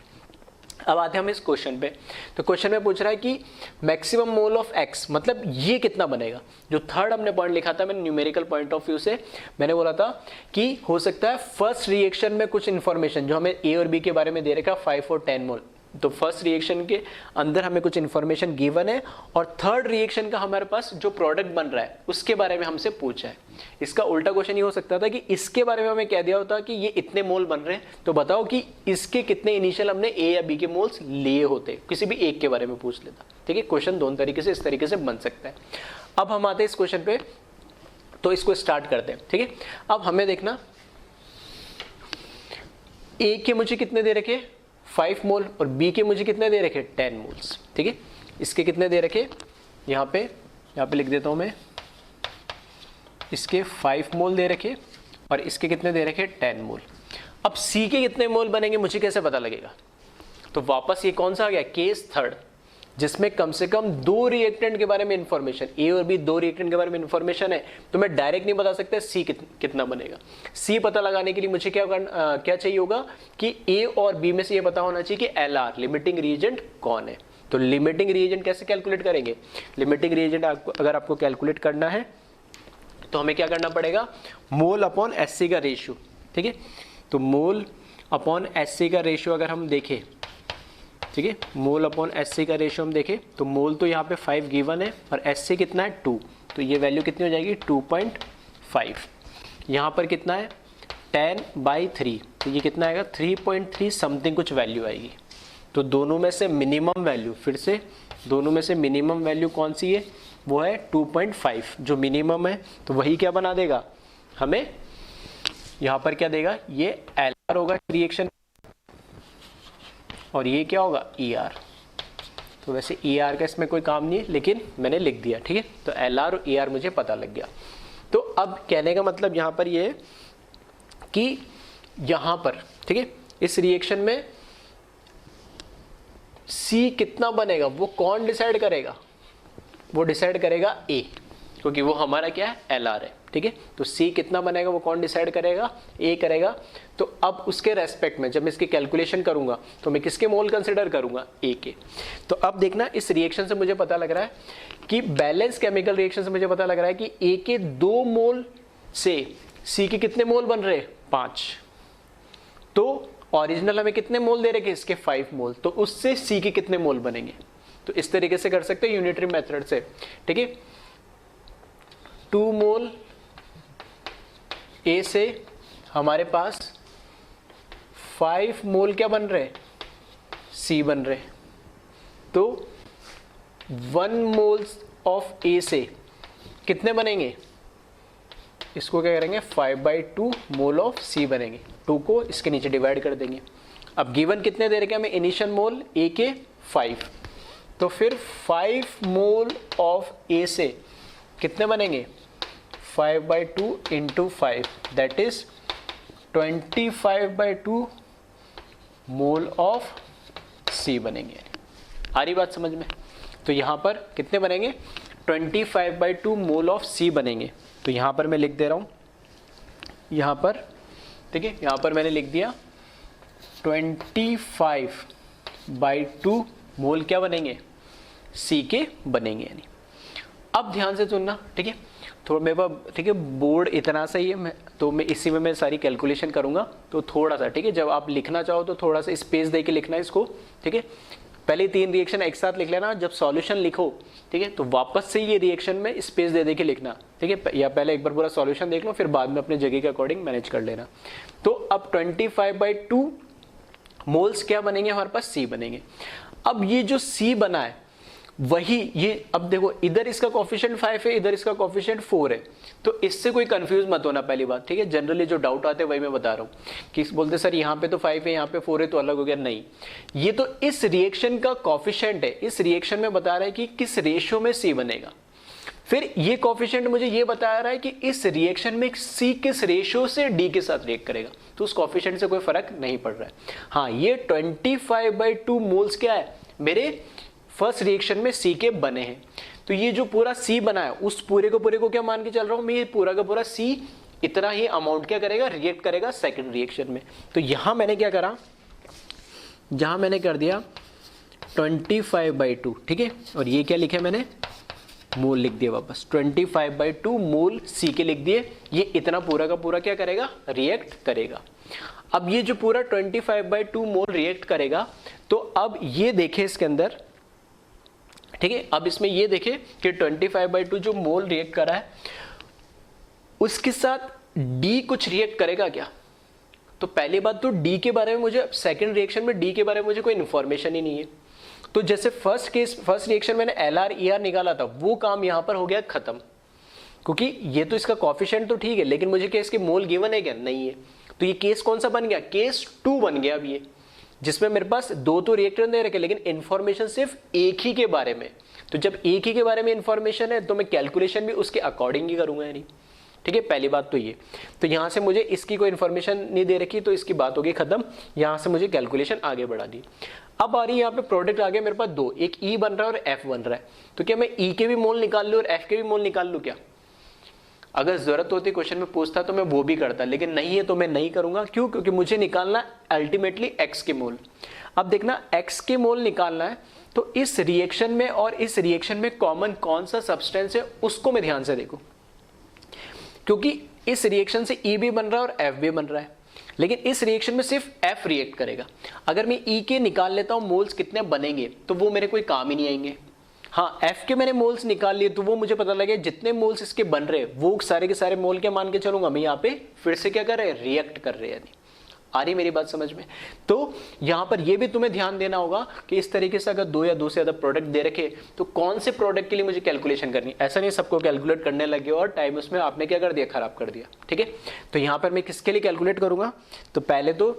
अब आते हैं हम इस क्वेश्चन पे। तो क्वेश्चन में पूछ रहा है कि मैक्सिमम मोल ऑफ एक्स, मतलब ये कितना बनेगा। जो थर्ड हमने पॉइंट लिखा था मैंने न्यूमेरिकल पॉइंट ऑफ व्यू से, मैंने बोला था कि हो सकता है फर्स्ट रिएक्शन में कुछ इन्फॉर्मेशन जो हमें ए और बी के बारे में दे रखा 5 और 10 मोल, तो फर्स्ट रिएक्शन के अंदर हमें कुछ इन्फॉर्मेशन गिवन है, और थर्ड रिएक्शन का हमारे पास जो प्रोडक्ट बन रहा है उसके बारे में हमसे पूछा है। इसका उल्टा क्वेश्चन ये हो सकता था कि इसके बारे में हमें कह दिया होता कि ये इतने मोल बन रहे हैं, तो बताओ कि इसके कितने इनिशियल हमने ए या बी के मोल्स लिए होते, किसी भी एक के बारे में पूछ लेता। ठीक है, क्वेश्चन दोनों तरीके से इस तरीके से बन सकता है। अब हम आते हैं इस क्वेश्चन पे, तो इसको स्टार्ट करते हैं। ठीक है, अब हमें देखना ए के मुझे कितने दे रखे 5 मोल, और बी के मुझे कितने दे रखे 10 मोल्स। ठीक है, इसके कितने दे रखे, यहाँ पे लिख देता हूँ मैं, इसके 5 मोल दे रखे, और इसके कितने दे रखे 10 मोल। अब सी के कितने मोल बनेंगे मुझे कैसे पता लगेगा, तो वापस ये कौन सा आ गया, केस थर्ड, जिसमें कम से कम दो रिएक्टेंट के बारे में इंफॉर्मेशन, ए और बी दो रिएक्टेंट के बारे में इंफॉर्मेशन है, तो मैं डायरेक्ट नहीं बता सकता सी कितना बनेगा। सी पता लगाने के लिए मुझे क्या चाहिए होगा कि ए और बी में से ये पता होना चाहिए कि एल आर लिमिटिंग रिएजेंट कौन है। तो लिमिटिंग रिएजेंट कैसे कैलकुलेट करेंगे, लिमिटिंग रिएजेंट अगर आपको कैलकुलेट करना है तो हमें क्या करना पड़ेगा, मोल अपॉन एससी का रेशियो। ठीक है, तो मोल अपॉन एससी का रेशियो अगर हम देखें, ठीक है, मोल अपॉन एससी का रेशियो हम देखें तो मोल तो यहाँ पे 5 गिवन है, और एससी कितना है 2, तो ये वैल्यू कितनी हो जाएगी 2.5। यहाँ पर कितना है 10/3, तो ये कितना आएगा 3.3 समथिंग कुछ वैल्यू आएगी। तो दोनों में से मिनिमम वैल्यू, फिर से दोनों में से मिनिमम वैल्यू कौन सी है, वो है 2.5 जो मिनिमम है, तो वही क्या बना देगा हमें, यहाँ पर क्या देगा, ये एल आर होगा रिएक्शन, और ये क्या होगा ई आर। तो वैसे ई आर का इसमें कोई काम नहीं है, लेकिन मैंने लिख दिया। ठीक है, तो एल आर और ई आर मुझे पता लग गया। तो अब कहने का मतलब यहाँ पर ये है कि यहाँ पर, ठीक है, इस रिएक्शन में सी कितना बनेगा वो कौन डिसाइड करेगा, वो डिसाइड करेगा ए, क्योंकि वो हमारा क्या है एल आर है। ठीक है, तो सी कितना बनेगा वो कौन डिसाइड करेगा, ए करेगा। तो अब उसके रेस्पेक्ट में जब मैं इसकी कैलकुलेशन करूंगा तो मैं किसके मोल कंसिडर करूंगा, ए के। तो अब देखना इस रिएक्शन से मुझे पता लग रहा है कि बैलेंस केमिकल रिएक्शन से मुझे पता लग रहा है कि ए के 2 मोल से सी के कितने मोल बन रहे 5, तो ओरिजिनल हमें कितने मोल दे रखे इसके 5 मोल, तो उससे सी के कितने मोल बनेंगे। तो इस तरीके से कर सकते हैं यूनिटरी मेथड से। ठीक है, 2 मोल ए से हमारे पास 5 मोल क्या बन रहे, सी बन रहे, तो 1 मोल्स ऑफ ए से कितने बनेंगे, इसको क्या करेंगे 5/2 मोल ऑफ सी बनेंगे। 2 को इसके नीचे डिवाइड कर देंगे। अब गिवन कितने दे रखे हमें इनिशियल मोल ए के 5, तो फिर 5 मोल ऑफ ए से कितने बनेंगे 5/2 into 5, that is 25/2 mole of C बनेंगे। आ रही बात समझ में। तो यहाँ पर कितने बनेंगे 25/2 मोल ऑफ सी बनेंगे। तो यहाँ पर मैं लिख दे रहा हूँ, यहाँ पर ठीक है, यहाँ पर मैंने लिख दिया 25 बाई 2 मोल क्या बनेंगे, सी के बनेंगे। यानी अब ध्यान से सुनना, ठीक है, थोड़ा मेरे पास, ठीक है, बोर्ड इतना सा ही है, तो मैं इसी में मैं सारी कैलकुलेशन करूंगा, तो थोड़ा सा, ठीक है, जब आप लिखना चाहो तो थोड़ा सा स्पेस दे के लिखना है इसको, ठीक है। पहले 3 रिएक्शन एक साथ लिख लेना, जब सॉल्यूशन लिखो, ठीक है, तो वापस से ये रिएक्शन में स्पेस दे के लिखना, ठीक है, या पहले एक बार पूरा सॉल्यूशन देख लो, फिर बाद में अपने जगह के अकॉर्डिंग मैनेज कर लेना। तो अब 25/2 मोल्स क्या बनेंगे हमारे पास, सी बनेंगे। अब ये जो सी बना है वही ये, अब देखो इधर इसका कोफिशिएंट 5 है, इधर इसका कोफिशिएंट 4 है, तो इससे कोई कंफ्यूज मत होना पहली बात, ठीक है। जनरली जो डाउट आते हैं वही मैं बता रहा हूँ कि बोलते सर यहाँ पे तो 5 है, यहाँ पे 4 है, तो अलग हो गया। नहीं, ये तो इस रिएक्शन का कोफिशिएंट है, इस रिएक्शन में बता रहा है कि किस रेशियो में सी बनेगा। फिर ये कोफिशिएंट मुझे ये बता रहा है कि इस रिएक्शन में सी किस रेशियो से डी के साथ रिएक्ट करेगा, तो उस कोफिशिएंट से कोई फर्क नहीं पड़ रहा है। हाँ, ये 25/2 मोल्स क्या है, मेरे फर्स्ट रिएक्शन में सी के बने हैं। तो ये जो पूरा सी बना है उस पूरे को क्या मान के चल रहा हूं मैं, ये पूरा का पूरा सी इतना ही अमाउंट क्या करेगा, रिएक्ट करेगा सेकंड रिएक्शन में। तो यहां मैंने क्या करा, जहां मैंने कर दिया 25/2, ठीक है, और ये क्या लिखा मैंने, मोल लिख दिया वापस, 25/2 मोल सी के लिख दिए। ये इतना पूरा का पूरा क्या करेगा, रिएक्ट करेगा। अब ये जो पूरा 25/2 मोल रिएक्ट करेगा, तो अब ये देखें इसके अंदर, ठीक है, अब इसमें ये देखें कि 25/2 जो मोल रिएक्ट करा है उसके साथ डी कुछ रिएक्ट करेगा क्या। तो पहली बात तो डी के बारे में मुझे, सेकंड रिएक्शन में डी के बारे में मुझे कोई इन्फॉर्मेशन ही नहीं है। तो जैसे फर्स्ट रिएक्शन मैंने LR ER निकाला था, वो काम यहां पर हो गया खत्म, क्योंकि ये तो इसका कोफिशिएंट तो ठीक है, लेकिन मुझे क्या इसके मोल गिवन है क्या, नहीं है। तो ये केस कौन सा बन गया, केस 2 बन गया अब ये, जिसमें मेरे पास 2 तो रिएक्टर दे रखे, लेकिन इंफॉर्मेशन सिर्फ एक ही के बारे में। तो जब एक ही के बारे में इंफॉर्मेशन है तो मैं कैलकुलेशन भी उसके अकॉर्डिंग ही करूंगा, यानी, ठीक है, पहली बात तो ये। तो यहां से मुझे इसकी कोई इन्फॉर्मेशन नहीं दे रखी, तो इसकी बात होगी खत्म, यहां से मुझे कैलकुलेशन आगे बढ़ा दी। अब आ रही है यहाँ पे प्रोडक्ट आ गया मेरे पास 2, एक E बन रहा है और F बन रहा है। तो क्या मैं E के भी मोल निकाल लूँ और F के भी मोल निकाल लूँ क्या? अगर जरूरत होती क्वेश्चन में पूछता तो मैं वो भी करता, लेकिन नहीं है तो मैं नहीं करूंगा। क्यों? क्योंकि मुझे निकालना अल्टीमेटली x के मोल। अब देखना x के मोल निकालना है तो इस रिएक्शन में और इस रिएक्शन में कॉमन कौन सा सब्सटेंस है उसको मैं ध्यान से देखूं, क्योंकि इस रिएक्शन से E भी बन रहा है और F भी बन रहा है, लेकिन इस रिएक्शन में सिर्फ F रिएक्ट करेगा। अगर मैं E के निकाल लेता हूं मोल्स कितने बनेंगे तो वो मेरे कोई काम ही नहीं आएंगे। हाँ, F के मैंने मोल्स निकाल लिए तो वो मुझे पता लगे जितने मोल्स इसके बन रहे वो सारे के सारे मोल क्या मान के चलूंगा मैं, यहाँ पे फिर से क्या कर रहे हैं, रिएक्ट कर रहे हैं। यानी आ रही मेरी बात समझ में? तो यहां पर ये भी तुम्हें ध्यान देना होगा कि इस तरीके से अगर 2 या 2 से ज्यादा प्रोडक्ट दे रखे तो कौन से प्रोडक्ट के लिए मुझे कैलकुलेशन करनी, ऐसा नहीं सबको कैलकुलेट करने लगे और टाइम उसमें आपने क्या कर दिया, खराब कर दिया। ठीक है, तो यहां पर मैं किसके लिए कैलकुलेट करूंगा, तो पहले तो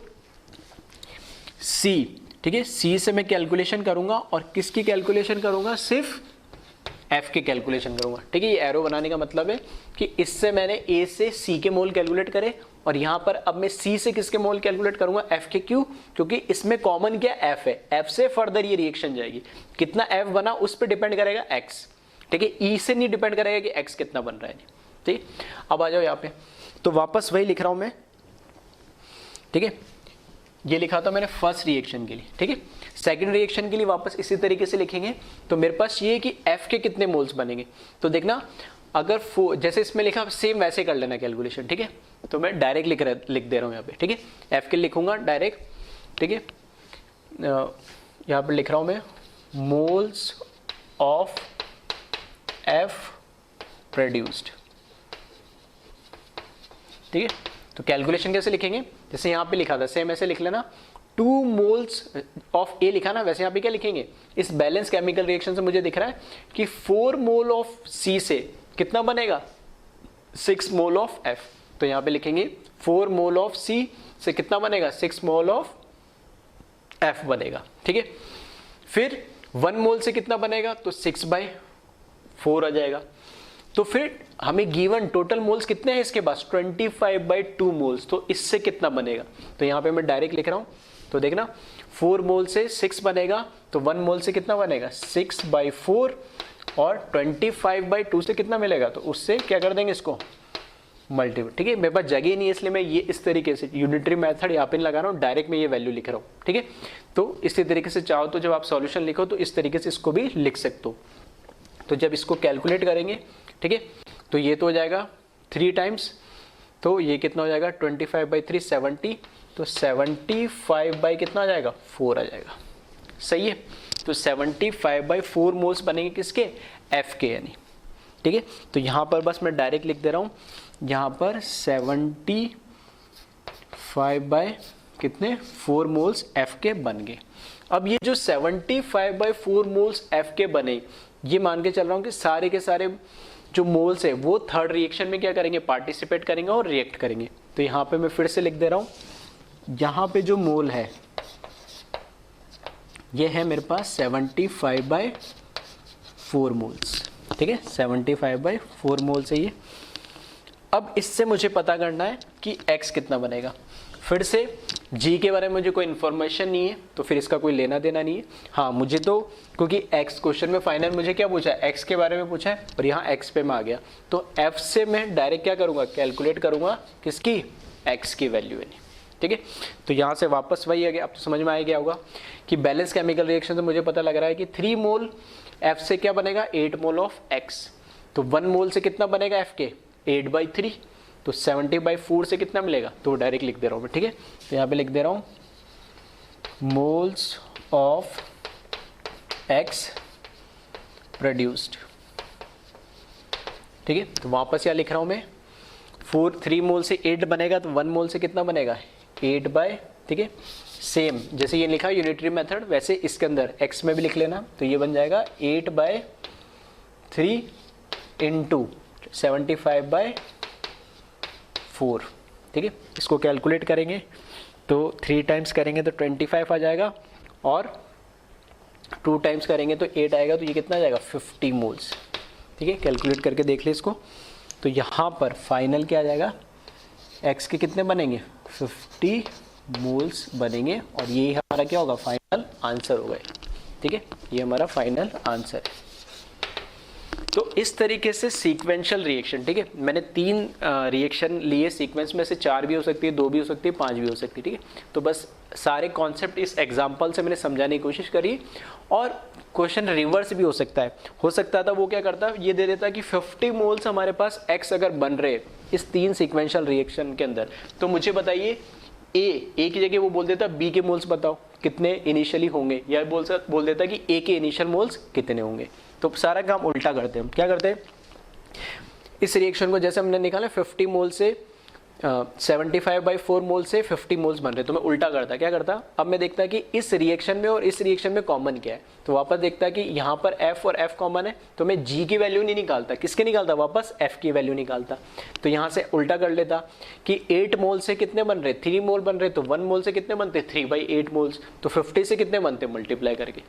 सी, ठीक है, सी से मैं कैलकुलेशन करूंगा और किसकी कैलकुलेशन करूंगा, सिर्फ F के कैलकुलेशन करूंगा। ठीक है, ये एरो बनाने का मतलब है कि इससे मैंने A से C के मोल कैलकुलेट करे और यहां पर अब मैं C से किसके मोल कैलकुलेट करूंगा, F के। क्यों? क्योंकि इसमें कॉमन क्या F है, F से फर्दर ये रिएक्शन जाएगी। कितना F बना उस पर डिपेंड करेगा X। ठीक है, E से नहीं डिपेंड करेगा कि X कितना बन रहा है। ठीक, अब आ जाओ यहाँ पे, तो वापस वही लिख रहा हूं मैं। ठीक है, ये लिखा था मैंने फर्स्ट रिएक्शन के लिए। ठीक है, सेकंड रिएक्शन के लिए वापस इसी तरीके से लिखेंगे। तो मेरे पास ये है कि F के कितने मोल्स बनेंगे, तो देखना अगर जैसे इसमें लिखा सेम वैसे कर लेना कैलकुलेशन। ठीक है, तो मैं डायरेक्ट लिख दे रहा हूँ यहाँ पे। ठीक है, F के लिखूंगा डायरेक्ट। ठीक है, यहाँ पे लिख रहा हूँ मैं मोल्स ऑफ F प्रोड्यूस्ड। ठीक है, तो कैलकुलेशन कैसे लिखेंगे, जैसे यहाँ पे लिखा था सेम ऐसे लिख लेना। 2 मोल्स ऑफ A लिखा ना, वैसे यहाँ पे क्या लिखेंगे, इस बैलेंस केमिकल रिएक्शन से मुझे दिख रहा है कि 4 मोल ऑफ C से कितना बनेगा, 6 मोल ऑफ F। तो यहाँ पे लिखेंगे 4 मोल ऑफ C से कितना बनेगा, 6 मोल ऑफ F बनेगा। ठीक है, फिर 1 मोल से कितना बनेगा, तो 6/4 आ जाएगा। तो फिर हमें गिवन टोटल मोल्स कितने हैं इसके पास, 25/2 मोल्स। तो इससे कितना बनेगा, तो यहाँ पे मैं डायरेक्ट लिख रहा हूँ। तो देखना 4 मोल से 6 बनेगा, तो 1 मोल से कितना बनेगा, 6/4, और 25/2 से कितना मिलेगा, तो उससे क्या कर देंगे, इसको मल्टीपल, ठीक है। मेरे पास जगह नहीं है इसलिए मैं ये इस तरीके से यूनिटरी मेथड यहाँ पे लगा रहा हूँ, डायरेक्ट मैं ये वैल्यू लिख रहा हूँ, ठीक है। तो इसी तरीके से चाहो तो जब आप सॉल्यूशन लिखो तो इस तरीके से इसको भी लिख सकते हो। तो जब इसको कैलकुलेट करेंगे, ठीक है, तो ये तो हो जाएगा 3 टाइम्स, तो ये कितना हो जाएगा 25/3 70, तो 75 बाई कितना आ जाएगा 4 आ जाएगा, सही है। तो 75/4 मोल्स बनेंगे किसके, एफ के यानी, ठीक है। तो यहाँ पर बस मैं डायरेक्ट लिख दे रहा हूँ, यहाँ पर 75 बाय कितने 4 मोल्स एफ के बन गए। अब ये जो 75/4 मोल्स एफ के बने, ये मान के चल रहा हूँ कि सारे के सारे जो मोल्स है वो थर्ड रिएक्शन में क्या करेंगे, पार्टिसिपेट करेंगे और रिएक्ट करेंगे। तो यहाँ पे मैं फिर से लिख दे रहा हूँ, यहाँ पे जो मोल है ये है मेरे पास 75/4 मोल्स, ठीक है, 75/4 मोल्स है ये। अब इससे मुझे पता करना है कि x कितना बनेगा। फिर से g के बारे में मुझे कोई इन्फॉर्मेशन नहीं है तो फिर इसका कोई लेना देना नहीं है। हाँ, मुझे तो क्योंकि x क्वेश्चन में फाइनल मुझे क्या पूछा है, x के बारे में पूछा है और यहाँ x पे मैं आ गया, तो f से मैं डायरेक्ट क्या करूँगा, कैलकुलेट करूँगा किसकी, x की वैल्यू है, ठीक है। तो यहाँ से वापस वही आ गया। अब तो समझ में आ गया होगा कि बैलेंस केमिकल रिएक्शन से मुझे पता लग रहा है कि 3 मोल f से क्या बनेगा 8 मोल ऑफ x, तो 1 मोल से कितना बनेगा f के 8/3, तो 70/4 से कितना मिलेगा, तो डायरेक्ट लिख दे रहा हूँ मैं, ठीक है। तो यहाँ पे लिख दे रहा हूँ मोल्स ऑफ x प्रोड्यूस्ड, ठीक है। तो वापस यहाँ लिख रहा हूँ मैं 3 मोल से 8 बनेगा तो 1 मोल से कितना बनेगा 8/, ठीक है। सेम जैसे ये लिखा यूनिटरी मेथड वैसे इसके अंदर x में भी लिख लेना, तो ये बन जाएगा 8/3 इंटू 75/4, ठीक है। इसको कैलकुलेट करेंगे तो 3 टाइम्स करेंगे तो 25 आ जाएगा और 2 टाइम्स करेंगे तो 8 आएगा, तो ये कितना आ जाएगा 50 मोल्स, ठीक है। कैलकुलेट करके देख ले इसको, तो यहाँ पर फाइनल क्या आ जाएगा, x के कितने बनेंगे 50 मोल्स बनेंगे और ये हमारा क्या होगा फाइनल आंसर होगा, ठीक है। ये हमारा फाइनल आंसर है। तो इस तरीके से सीक्वेंशियल रिएक्शन, ठीक है, मैंने 3 रिएक्शन लिए सीक्वेंस में से 4 भी हो सकती है, 2 भी हो सकती है, 5 भी हो सकती है, ठीक है। तो बस सारे कॉन्सेप्ट इस एग्जांपल से मैंने समझाने की कोशिश करी। और क्वेश्चन रिवर्स भी हो सकता था वो क्या करता, ये दे देता कि 50 मोल्स हमारे पास x अगर बन रहे इस 3 सीक्वेंशियल रिएक्शन के अंदर, तो मुझे बताइए ए की जगह वो बोल देता बी के मोल्स बताओ कितने इनिशियली होंगे, या बोल देता कि ए के इनिशियल मोल्स कितने होंगे। तो सारा काम उल्टा करते हैं हम, क्या करते हैं इस रिएक्शन को, जैसे हमने निकाला 50 मोल से 75/4 मोल से 50 मोल्स बन रहे, तो मैं उल्टा करता, क्या करता, अब मैं देखता कि इस रिएक्शन में और इस रिएक्शन में कॉमन क्या है, तो वापस देखता कि यहाँ पर F और F कॉमन है, तो मैं G की वैल्यू नहीं निकालता, किसके निकालता, वापस F की वैल्यू निकालता। तो यहाँ से उल्टा कर लेता कि 8 मोल से कितने बन रहे 3 मोल बन रहे, तो 1 मोल से कितने बनते 3/8 मोल्स, तो 50 से कितने बनते मल्टीप्लाई करके,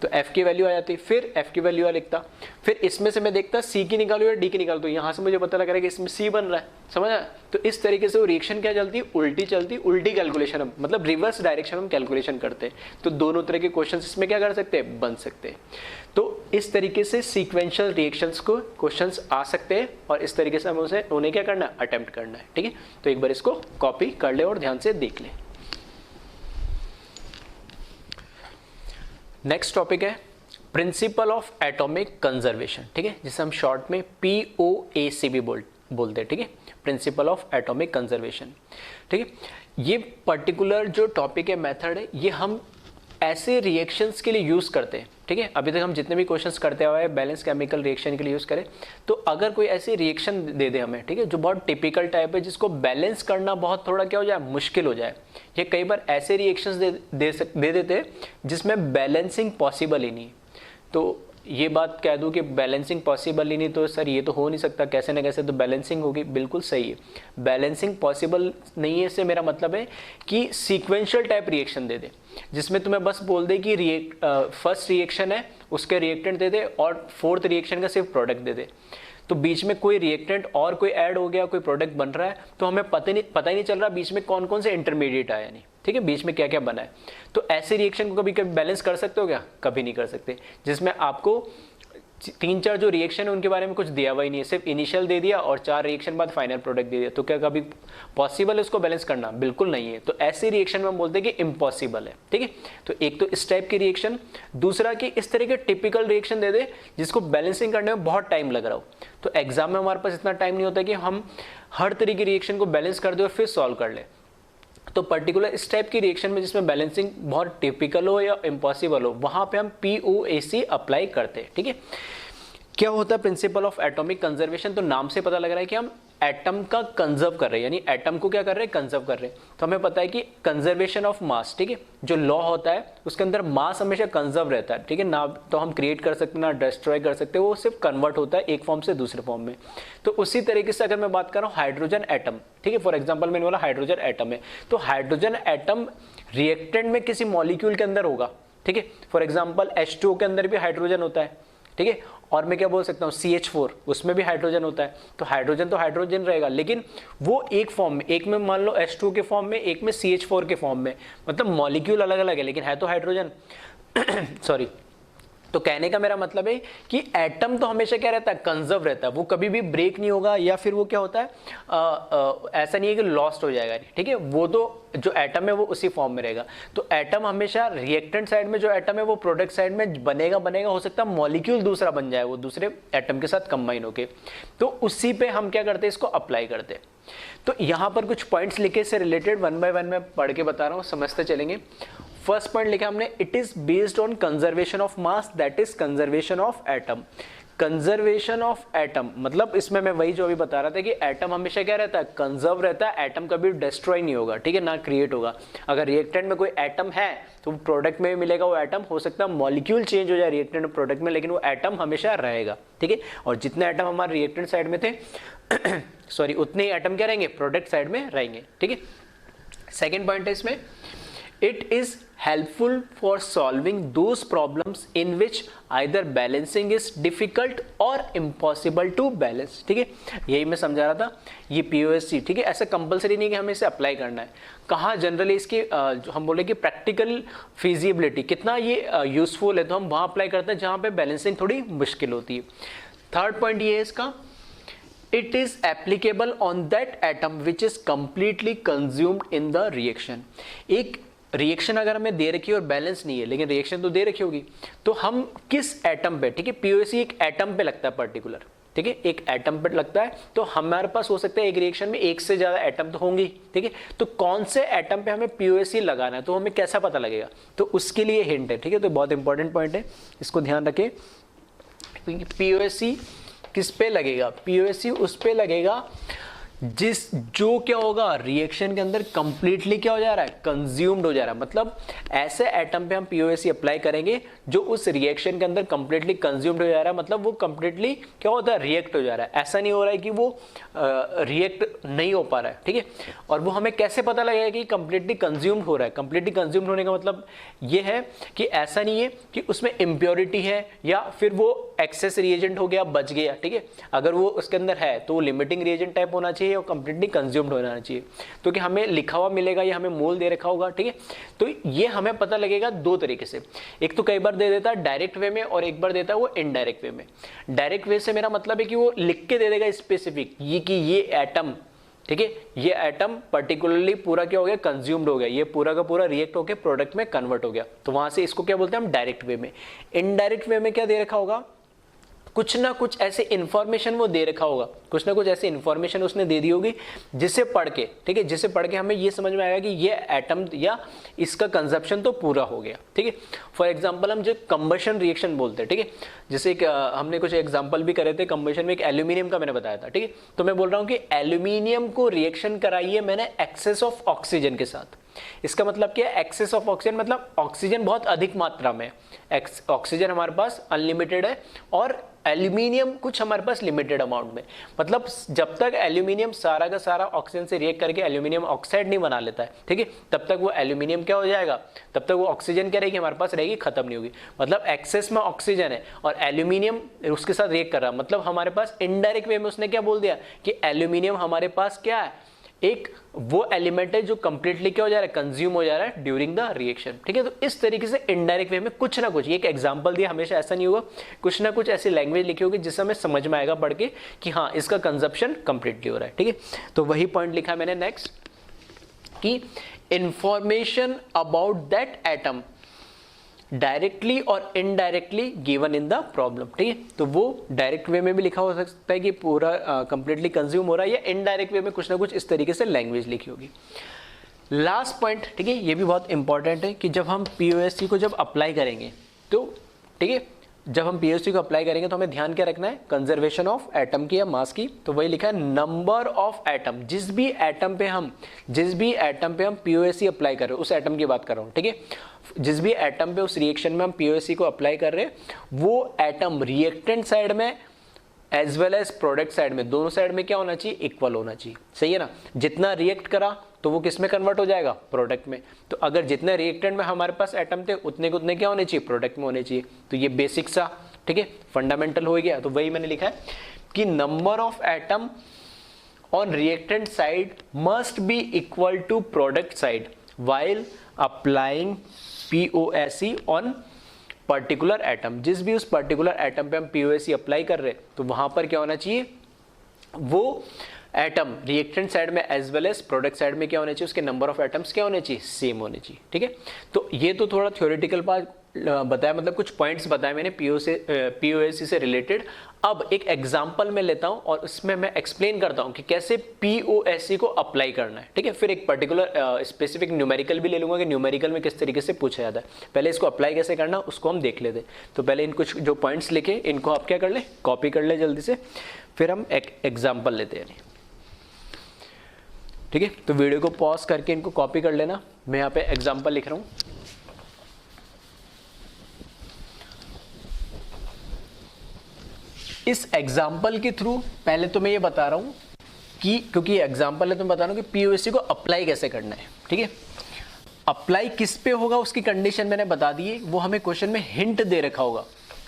तो F की वैल्यू आ जाती। फिर F की वैल्यू आ लिखता, फिर इसमें से मैं देखता C की निकालू या D की निकालू, तो यहाँ से मुझे पता लग रहा है कि इसमें C बन रहा है, समझा। तो इस तरीके से वो रिएक्शन क्या चलती है, उल्टी चलती, उल्टी कैलकुलेशन, हम मतलब रिवर्स डायरेक्शन हम कैलकुलेशन करते हैं। तो दोनों तरह के क्वेश्चंस इसमें क्या कर सकते हैं, बन सकते हैं। तो इस तरीके से सीक्वेंशियल रिएक्शंस को क्वेश्चंस आ सकते हैं और इस तरीके से हमें उन्हें क्या करना है, अटेम्प्ट करना है, ठीक है। तो एक बार इसको कॉपी कर ले और ध्यान से देख ले। नेक्स्ट टॉपिक है प्रिंसिपल ऑफ एटॉमिक कंजर्वेशन, ठीक है, जिसे हम शॉर्ट में POAC भी बोलते हैं, ठीक है, प्रिंसिपल ऑफ एटॉमिक कंजर्वेशन, ठीक है। ये पर्टिकुलर जो टॉपिक है, मेथड है, ये हम ऐसे रिएक्शंस के लिए यूज करते हैं, ठीक है। अभी तक हम जितने भी क्वेश्चंस करते हुए बैलेंस केमिकल रिएक्शन के लिए यूज करें, तो अगर कोई ऐसी रिएक्शन दे दे हमें, ठीक है, जो बहुत टिपिकल टाइप है, जिसको बैलेंस करना बहुत थोड़ा क्या हो जाए, मुश्किल हो जाए, ये कई बार ऐसे रिएक्शंस दे देते हैं जिसमें बैलेंसिंग पॉसिबल ही नहीं, तो ये बात कह दूं कि बैलेंसिंग पॉसिबल ही नहीं, तो सर ये तो हो नहीं सकता, कैसे ना कैसे तो बैलेंसिंग होगी, बिल्कुल सही है, बैलेंसिंग पॉसिबल नहीं है। इससे मेरा मतलब है कि सीक्वेंशियल टाइप रिएक्शन दे दे, जिसमें तुम्हें बस बोल दे कि फर्स्ट रिएक्शन है उसके रिएक्टेंट दे दे और फोर्थ रिएक्शन का सिर्फ प्रोडक्ट दे दे, तो बीच में कोई रिएक्टेंट और कोई ऐड हो गया, कोई प्रोडक्ट बन रहा है, तो हमें पता ही नहीं चल रहा बीच में कौन कौन से इंटरमीडिएट आया नहीं, ठीक है, बीच में क्या क्या बना है। तो ऐसे रिएक्शन को कभी कभी बैलेंस कर सकते हो क्या, कभी नहीं कर सकते, जिसमें आपको 3-4 जो रिएक्शन है उनके बारे में कुछ दिया हुआ ही नहीं है, सिर्फ इनिशियल दे दिया और 4 रिएक्शन बाद फाइनल प्रोडक्ट दे दिया। तो क्या कभी पॉसिबल है उसको बैलेंस करना? बिल्कुल नहीं है। तो ऐसे रिएक्शन में हम बोलते हैं कि इम्पॉसिबल है, ठीक है। तो एक तो इस टाइप की रिएक्शन, दूसरा कि इस तरह के टिपिकल रिएक्शन दे दे जिसको बैलेंसिंग करने में बहुत टाइम लग रहा हो। तो एग्जाम में हमारे पास इतना टाइम नहीं होता कि हम हर तरह की रिएक्शन को बैलेंस कर दे और फिर सॉल्व कर ले। तो पर्टिकुलर इस टाइप की रिएक्शन में जिसमें बैलेंसिंग बहुत टिपिकल हो या इम्पॉसिबल हो, वहां पे हम POAC अप्लाई करते हैं, ठीक है। क्या होता है प्रिंसिपल ऑफ एटॉमिक कंजर्वेशन? तो नाम से पता लग रहा है कि हम एटम का कंजर्व कर रहे हैं, यानी एटम को क्या कर रहे हैं? कंजर्व कर रहे हैं। तो हमें पता है कि कंजर्वेशन ऑफ मास, ठीक है, जो लॉ होता है उसके अंदर मास हमेशा कंजर्व रहता है, ठीक है। ना तो हम क्रिएट कर सकते ना डिस्ट्रॉय कर सकते, वो सिर्फ कन्वर्ट होता है एक फॉर्म से दूसरे फॉर्म में। तो उसी तरीके से अगर मैं बात कर रहा हूँ हाइड्रोजन एटम, ठीक है, फॉर एग्जाम्पल मैंने बोला हाइड्रोजन एटम है, तो हाइड्रोजन एटम रिएक्टेंट में किसी मॉलिक्यूल के अंदर होगा, ठीक है। फॉर एग्जाम्पल H2O के अंदर भी हाइड्रोजन होता है, ठीक है। और मैं क्या बोल सकता हूँ CH4, उसमें भी हाइड्रोजन होता है। तो हाइड्रोजन रहेगा, लेकिन वो एक फॉर्म में, एक में मान लो H2O के फॉर्म में, एक में CH4 के फॉर्म में, मतलब मॉलिक्यूल अलग अलग है लेकिन है तो हाइड्रोजन। सॉरी। तो कहने का मेरा मतलब है कि एटम तो हमेशा क्या रहता है? कंजर्व रहता है, वो कभी भी ब्रेक नहीं होगा, या फिर वो क्या होता है ऐसा नहीं है कि लॉस्ट हो जाएगा, ठीक है। वो तो जो एटम है वो उसी फॉर्म में रहेगा। तो एटम हमेशा रिएक्टेंट साइड में जो एटम है वो प्रोडक्ट साइड में बनेगा, हो सकता है मॉलिक्यूल दूसरा बन जाए वो दूसरे एटम के साथ कंबाइन होके। तो उसी पे हम क्या करते हैं? इसको अप्लाई करते हैं। तो यहाँ पर कुछ पॉइंट्स लिखे से रिलेटेड 1 बाय 1 मैं पढ़ के बता रहा हूँ, समझते चलेंगे। फर्स्ट पॉइंट लिखा हमने, it is based on conservation of mass, that is conservation of atom. Conservation of atom मतलब इसमें मैं वही जो अभी बता रहा था कि एटम हमेशा क्या रहता है? कंजर्व रहता है, एटम कभी डिस्ट्रॉय नहीं होगा, ठीक है, ना क्रिएट होगा। अगर रिएक्टेंट में कोई एटम है तो प्रोडक्ट में मिलेगा वो एटम, हो सकता है मॉलिक्यूल चेंज हो जाए रिएक्टेंट और प्रोडक्ट में, लेकिन वो एटम हमेशा रहेगा, ठीक है। और जितने एटम हमारे रिएक्टेंट साइड में थे सॉरी, उतने ही एटम क्या रहेंगे? प्रोडक्ट साइड में रहेंगे, ठीक है। सेकेंड पॉइंट है इसमें, it is helpful for solving those problems in which either balancing is difficult or impossible to balance, ठीक है। यही मैं समझा रहा था, ये POSC, ठीक है, ऐसा कंपलसरी नहीं कि हमें इसे अप्लाई करना है। कहाँ जनरली इसकी हम बोले कि प्रैक्टिकल फिजिबिलिटी कितना ये यूजफुल है, तो हम वहाँ अप्लाई करते हैं जहाँ पे बैलेंसिंग थोड़ी मुश्किल होती है। थर्ड पॉइंट ये है इसका, it is applicable on that atom which is completely consumed in the reaction। एक रिएक्शन अगर हमें दे रखी है और बैलेंस नहीं है, लेकिन रिएक्शन तो दे रखी होगी, तो हम किस एटम पे, ठीक है, POSC एक एटम पे लगता है पर्टिकुलर, ठीक है, एक एटम पे लगता है। तो हमारे पास हो सकता है एक रिएक्शन में एक से ज्यादा एटम तो होंगे, ठीक है। तो कौन से एटम पे हमें POSC लगाना है, तो हमें कैसा पता लगेगा? तो उसके लिए हिंट है, ठीक है। तो बहुत इंपॉर्टेंट पॉइंट है, इसको ध्यान रखें। POSC किस पे लगेगा? POSC उस पे लगेगा जो क्या होगा? रिएक्शन के अंदर कंप्लीटली क्या हो जा रहा है? कंज्यूम्ड हो जा रहा है। मतलब ऐसे एटम पे हम POSC अप्लाई करेंगे जो उस रिएक्शन के अंदर कंप्लीटली कंज्यूम्ड हो जा रहा है, मतलब वो कंप्लीटली क्या होता है? रिएक्ट हो जा रहा है। ऐसा नहीं हो रहा है कि वो रिएक्ट नहीं हो पा रहा है, ठीक है। और वो हमें कैसे पता लगेगा कि कंप्लीटली कंज्यूम्ड हो रहा है? कंप्लीटली कंज्यूम्ड होने का मतलब ये है कि ऐसा नहीं है कि उसमें इम्प्योरिटी है या फिर वो एक्सेस रिएजेंट हो गया, बच गया, ठीक है। अगर वो उसके अंदर है तो वो लिमिटिंग रिएजेंट टाइप होना चाहिए और कंप्लीटली कंज्यूम्ड होना चाहिए। तो कि हमें लिखा हुआ मिलेगा या हमें मोल दे रखा होगा, ठीक है। तो ये हमें पता लगेगा दो तरीके से, एक तो कई बार दे देता है डायरेक्ट वे में और एक बार देता है वो इनडायरेक्ट वे में। डायरेक्ट वे से मेरा मतलब है कि वो लिख के दे देगा स्पेसिफिक ये कि ये एटम, ठीक है, ये एटम पर्टिकुलरली पूरा क्या हो गया? कंज्यूम्ड हो गया, ये पूरा का पूरा रिएक्ट होकर प्रोडक्ट में कन्वर्ट हो गया। तो वहां से इसको क्या बोलते हैं हम? डायरेक्ट वे में। इनडायरेक्ट वे में क्या दे रखा होगा? कुछ ना कुछ ऐसे इंफॉर्मेशन वो दे रखा होगा, कुछ ना कुछ ऐसे इंफॉर्मेशन उसने दे दी होगी जिसे पढ़ के, ठीक है, जिसे पढ़ के हमें ये समझ में आएगा कि ये एटम या इसका कंजप्शन तो पूरा हो गया, ठीक है। फॉर एग्जांपल हम जो कंबशन रिएक्शन बोलते हैं, ठीक है, जैसे हमने कुछ एग्जांपल भी करे थे कंबशन में, एक एल्यूमिनियम का मैंने बताया था, ठीक है। तो मैं बोल रहा हूँ कि एल्यूमिनियम को रिएक्शन कराइए मैंने एक्सेस ऑफ ऑक्सीजन के साथ। इसका मतलब क्या है? एक्सेस ऑफ ऑक्सीजन मतलब ऑक्सीजन बहुत अधिक मात्रा में, ऑक्सीजन हमारे पास अनलिमिटेड है और एल्यूमिनियम कुछ हमारे पास लिमिटेड अमाउंट में। मतलब जब तक एल्यूमिनियम सारा का सारा ऑक्सीजन से रिएक्ट करके एल्यूमिनियम ऑक्साइड नहीं बना लेता है, ठीक है, तब तक वो एल्यूमिनियम क्या हो जाएगा? तब तक वो ऑक्सीजन क्या रहेगी? हमारे पास रहेगी, खत्म नहीं होगी। मतलब एक्सेस में ऑक्सीजन है और एल्यूमिनियम उसके साथ रिएक्ट कर रहा है, मतलब हमारे पास इनडायरेक्ट वे में उसने क्या बोल दिया कि एल्यूमिनियम हमारे पास क्या है? एक वो एलिमेंट है जो कंप्लीटली क्या हो जा रहा है, कंज्यूम हो जा रहा है ड्यूरिंग द रिएक्शन। ठीक है, तो इस तरीके से इनडायरेक्ट वे में कुछ ना कुछ, ये एक एग्जांपल दिया, हमेशा ऐसा नहीं होगा, कुछ ना कुछ ऐसी लैंग्वेज लिखी होगी जिससे हमें समझ में आएगा पढ़ के कि हाँ इसका कंजप्शन कंप्लीटली हो रहा है। ठीक है, तो वही पॉइंट लिखा है मैंने नेक्स्ट कि information about that atom directly और indirectly given in the problem. ठीक है, तो वो डायरेक्ट वे में भी लिखा हो सकता है कि पूरा कंप्लीटली कंज्यूम हो रहा है, या इनडायरेक्ट वे में कुछ ना कुछ इस तरीके से लैंग्वेज लिखी होगी। लास्ट पॉइंट, ठीक है, ये भी बहुत इंपॉर्टेंट है कि जब हम पीओएससी को जब अप्लाई करेंगे तो ठीक है, जब हम पीओएससी को अप्लाई करेंगे तो हमें ध्यान क्या रखना है, कंजर्वेशन ऑफ एटम की या मास की। तो वही लिखा है नंबर ऑफ एटम, जिस भी एटम पे हम पीओएससी अप्लाई कर रहे हैं उस एटम की बात कर रहा हूँ। ठीक है, जिस भी एटम पे उस रिएक्शन में हम पीओएससी को अप्लाई कर रहे हैं वो एटम रिएक्टेंट साइड में as well as product side में, दोनों साइड में क्या होना चाहिए, इक्वल होना चाहिए। सही है ना, जितना रिएक्ट करा तो वो किस में कन्वर्ट हो जाएगा, प्रोडक्ट में। तो अगर जितने रिएक्टेंट में हमारे पास एटम थे उतने के उतने क्या होने चाहिए, प्रोडक्ट में होने चाहिए। तो ये बेसिक सा, ठीक है, फंडामेंटल हो गया। तो वही मैंने लिखा है कि number of atom on reactant side must be equal to product side while applying POSC on particular atom. जिस भी उस पर्टिकुलर एटम पे हम पीओएससी अप्लाई कर रहे हैं तो वहां पर क्या होना चाहिए, वो एटम रिएक्टेंट साइड में as well as product side में क्या होने चाहिए, उसके नंबर ऑफ एटम्स क्या होने चाहिए, सेम होने चाहिए। ठीक है, तो ये तो थोड़ा थ्योरेटिकल पार्ट बताया, मतलब कुछ पॉइंट्स बताए मैंने पीओएससी से रिलेटेड। अब एक एग्जांपल में लेता हूं और उसमें मैं एक्सप्लेन करता हूं कि कैसे पीओएससी को अप्लाई करना है। ठीक है, फिर एक पर्टिकुलर स्पेसिफिक न्यूमेरिकल भी ले लूंगा कि न्यूमेरिकल में किस तरीके से पूछा जाता है। पहले इसको अप्लाई कैसे करना उसको हम देख लेते। तो पहले इन कुछ जो पॉइंट्स लिखे इनको आप क्या कर ले, कॉपी कर ले जल्दी से, फिर हम एक एग्जाम्पल लेते हैं। ठीक है, तो वीडियो को पॉज करके इनको कॉपी कर लेना। मैं यहाँ पे एग्जाम्पल लिख रहा हूँ। इस एग्जाम्पल के थ्रू पहले तो मैं ये बता रहा हूँ कि क्योंकि एग्जाम्पल है तो मैं बता रहा हूँ कि पीओएससी को अप्लाई कैसे करना है। ठीक है, अप्लाई किस पे होगा उसकी कंडीशन मैंने बता दी है, वो हमें क्वेश्चन में हिंट दे रखा होगा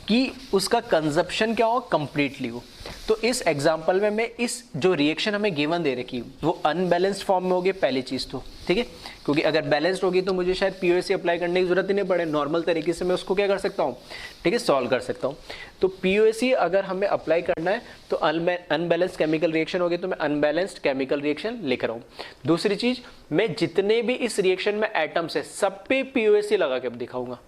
कि उसका कंजप्शन क्या हो, कंप्लीटली हो। तो इस एग्जांपल में मैं इस जो रिएक्शन हमें गिवन दे रखी वो अनबैलेंस्ड फॉर्म में होगी पहली चीज तो। ठीक है, क्योंकि अगर बैलेंस्ड होगी तो मुझे शायद पीओएससी अप्लाई करने की जरूरत ही नहीं पड़े, नॉर्मल तरीके से मैं उसको क्या कर सकता हूँ, ठीक है, सॉल्व कर सकता हूँ। तो पीओएससी अगर हमें अप्लाई करना है तो अनबैलेंस्ड केमिकल रिएक्शन होगी तो मैं अनबैलेंस्ड केमिकल रिएक्शन लिख रहा हूँ। दूसरी चीज, मैं जितने भी इस रिएक्शन में एटम्स है सब पे पीओएससी लगा के दिखाऊंगा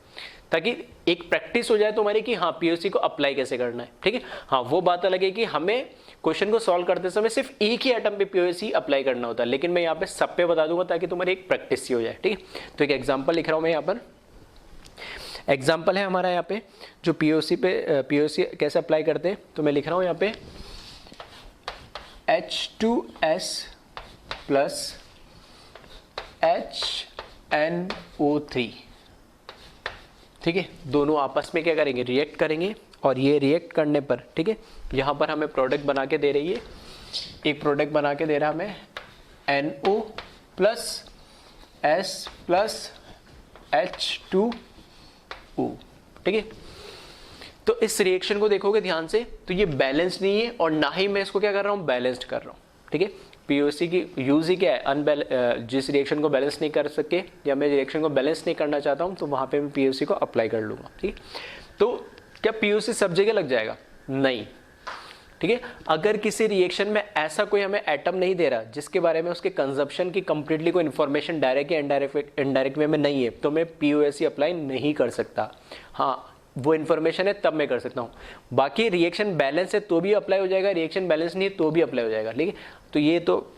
ताकि एक प्रैक्टिस हो जाए तुम्हारी कि हाँ पीओएससी को अप्लाई कैसे करना है। ठीक है, हाँ वो बात अलग है कि हमें क्वेश्चन को सॉल्व करते समय सिर्फ एक ही एटम पे पीओएससी अप्लाई करना होता है, लेकिन मैं यहाँ पे सब पे बता दूंगा ताकि तुम्हारी एक प्रैक्टिस सी हो जाए। ठीक है, तो एक एग्जांपल लिख रहा हूँ मैं यहाँ पर। एग्जांपल है हमारा यहाँ पे जो पीओएससी कैसे अप्लाई करते हैं, तो मैं लिख रहा हूँ यहाँ पे H2S प्लस HNO3। ठीक है, दोनों आपस में क्या करेंगे, रिएक्ट करेंगे, और ये रिएक्ट करने पर, ठीक है, यहाँ पर हमें प्रोडक्ट बना के दे रही है, एक प्रोडक्ट बना के दे रहा है हमें NO plus S plus H2O। ठीक है, तो इस रिएक्शन को देखोगे ध्यान से तो ये बैलेंस नहीं है और ना ही मैं इसको क्या कर रहा हूँ, बैलेंस्ड कर रहा हूँ। ठीक है, पीओएससी की यूज ही क्या है, जिस रिएक्शन को बैलेंस नहीं कर सके या मैं रिएक्शन को बैलेंस नहीं करना चाहता हूँ तो वहाँ पे मैं पीओएससी को अप्लाई कर लूँगा। ठीक है, तो क्या पीओएससी सब जगह लग जाएगा, नहीं। ठीक है, अगर किसी रिएक्शन में ऐसा कोई हमें एटम नहीं दे रहा जिसके बारे में उसके कंजप्शन की कंप्लीटली कोई इन्फॉर्मेशन डायरेक्ट या इनडायरेक्ट वे में नहीं है तो मैं पीओएससी अप्लाई नहीं कर सकता। हाँ, वो इन्फॉर्मेशन है तब मैं कर सकता हूँ। बाकी रिएक्शन बैलेंस है तो भी अप्लाई हो जाएगा, रिएक्शन बैलेंस नहीं है तो भी अप्लाई हो जाएगा। ठीक है, तो ये तो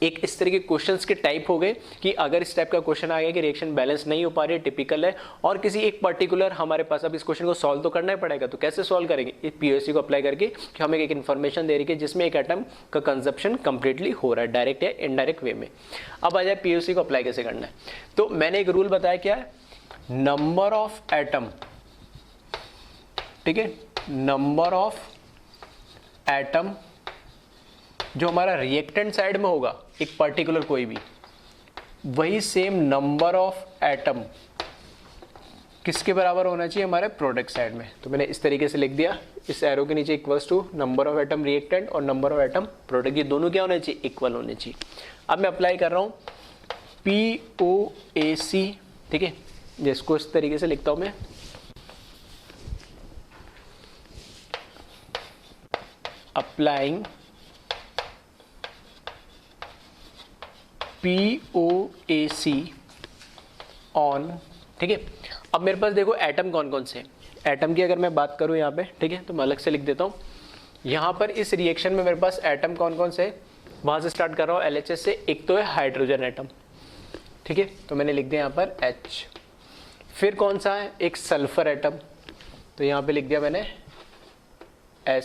एक इस तरह के क्वेश्चंस के टाइप हो गए कि अगर इस टाइप का क्वेश्चन आ गया कि रिएक्शन बैलेंस नहीं हो पा रही है, टिपिकल है, और किसी एक पर्टिकुलर हमारे पास अब इस क्वेश्चन को सॉल्व तो करना ही पड़ेगा, तो कैसे सॉल्व करेंगे, इस पीओएससी को अप्लाई करके कि हमें एक इन्फॉर्मेशन दे रही है जिसमें एक एटम का कंजप्शन कंप्लीटली हो रहा है डायरेक्ट या इनडायरेक्ट वे में। अब आ जाए पीओएससी को अप्लाई कैसे करना है, तो मैंने एक रूल बताया क्या है, नंबर ऑफ एटम, ठीक है, नंबर ऑफ एटम जो हमारा रिएक्टेंट साइड में होगा एक पर्टिकुलर कोई भी, वही सेम नंबर ऑफ एटम किसके बराबर होना चाहिए, हमारे प्रोडक्ट साइड में। तो मैंने इस तरीके से लिख दिया, इस एरो के नीचे equals to number of atom reactant और नंबर ऑफ एटम प्रोडक्ट, ये दोनों क्या होने चाहिए, इक्वल होने चाहिए। अब मैं अप्लाई कर रहा हूँ POAC, ठीक है, जिसको इस तरीके से लिखता हूँ मैं, अप्लाइंग POAC ऑन, ठीक है। अब मेरे पास देखो एटम कौन कौन से, एटम की अगर मैं बात करूं यहाँ पे, ठीक है, तो मैं अलग से लिख देता हूँ। यहाँ पर इस रिएक्शन में मेरे पास एटम कौन कौन से, वहाँ से स्टार्ट कर रहा हूँ LHS से। एक तो है हाइड्रोजन एटम, ठीक है, तो मैंने लिख दिया यहाँ पर H। फिर कौन सा है, एक सल्फर एटम, तो यहाँ पे लिख दिया मैंने S।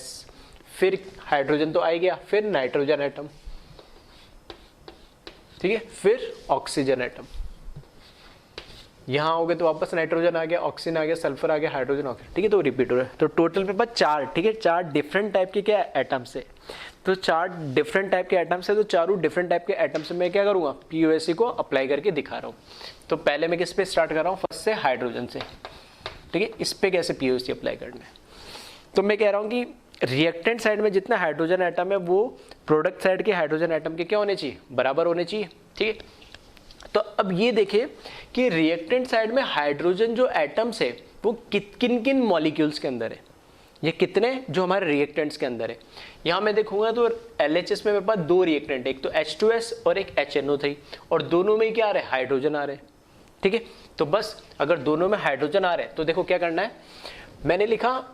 फिर हाइड्रोजन तो आ ही गया, फिर नाइट्रोजन एटम, ठीक है, फिर ऑक्सीजन एटम। यहाँ हो गए तो वापस नाइट्रोजन आ गया, ऑक्सीजन आ गया, सल्फर आ गया, हाइड्रोजन ऑक्सीजन, ठीक है, तो रिपीट हो रहा है। तो टोटल मेरे पास 4, ठीक है, 4 डिफरेंट टाइप के क्या एटम्स है। तो 4 डिफरेंट टाइप के एटम्स है, तो चारों डिफरेंट टाइप के एटम्स में मैं क्या करूँगा, POAC को अप्लाई करके दिखा रहा हूँ। तो पहले मैं किस पे स्टार्ट कर रहा हूँ, फर्स्ट से हाइड्रोजन से, ठीक है, इस पे कैसे POAC अप्लाई करना है। तो मैं कह रहा हूँ कि रिएक्टेंट साइड में जितना हाइड्रोजन एटम है वो प्रोडक्ट साइड के हाइड्रोजन एटम के क्या होने चाहिए, बराबर होने चाहिए, ठीक है। तो अब ये देखिए कि रिएक्टेंट साइड में हाइड्रोजन जो एटम्स है वो किन किन मॉलिक्यूल्स के अंदर है, ये कितने जो हमारे रिएक्टेंट्स के अंदर है। यहाँ मैं देखूंगा तो LHS में मेरे पास 2 रिएक्टेंट है, एक तो H2S और एक HNO3, और दोनों में क्या आ रहे हैं, हाइड्रोजन आ रहे हैं, ठीक है। तो बस अगर दोनों में हाइड्रोजन आ रहे हैं तो देखो क्या करना है, मैंने लिखा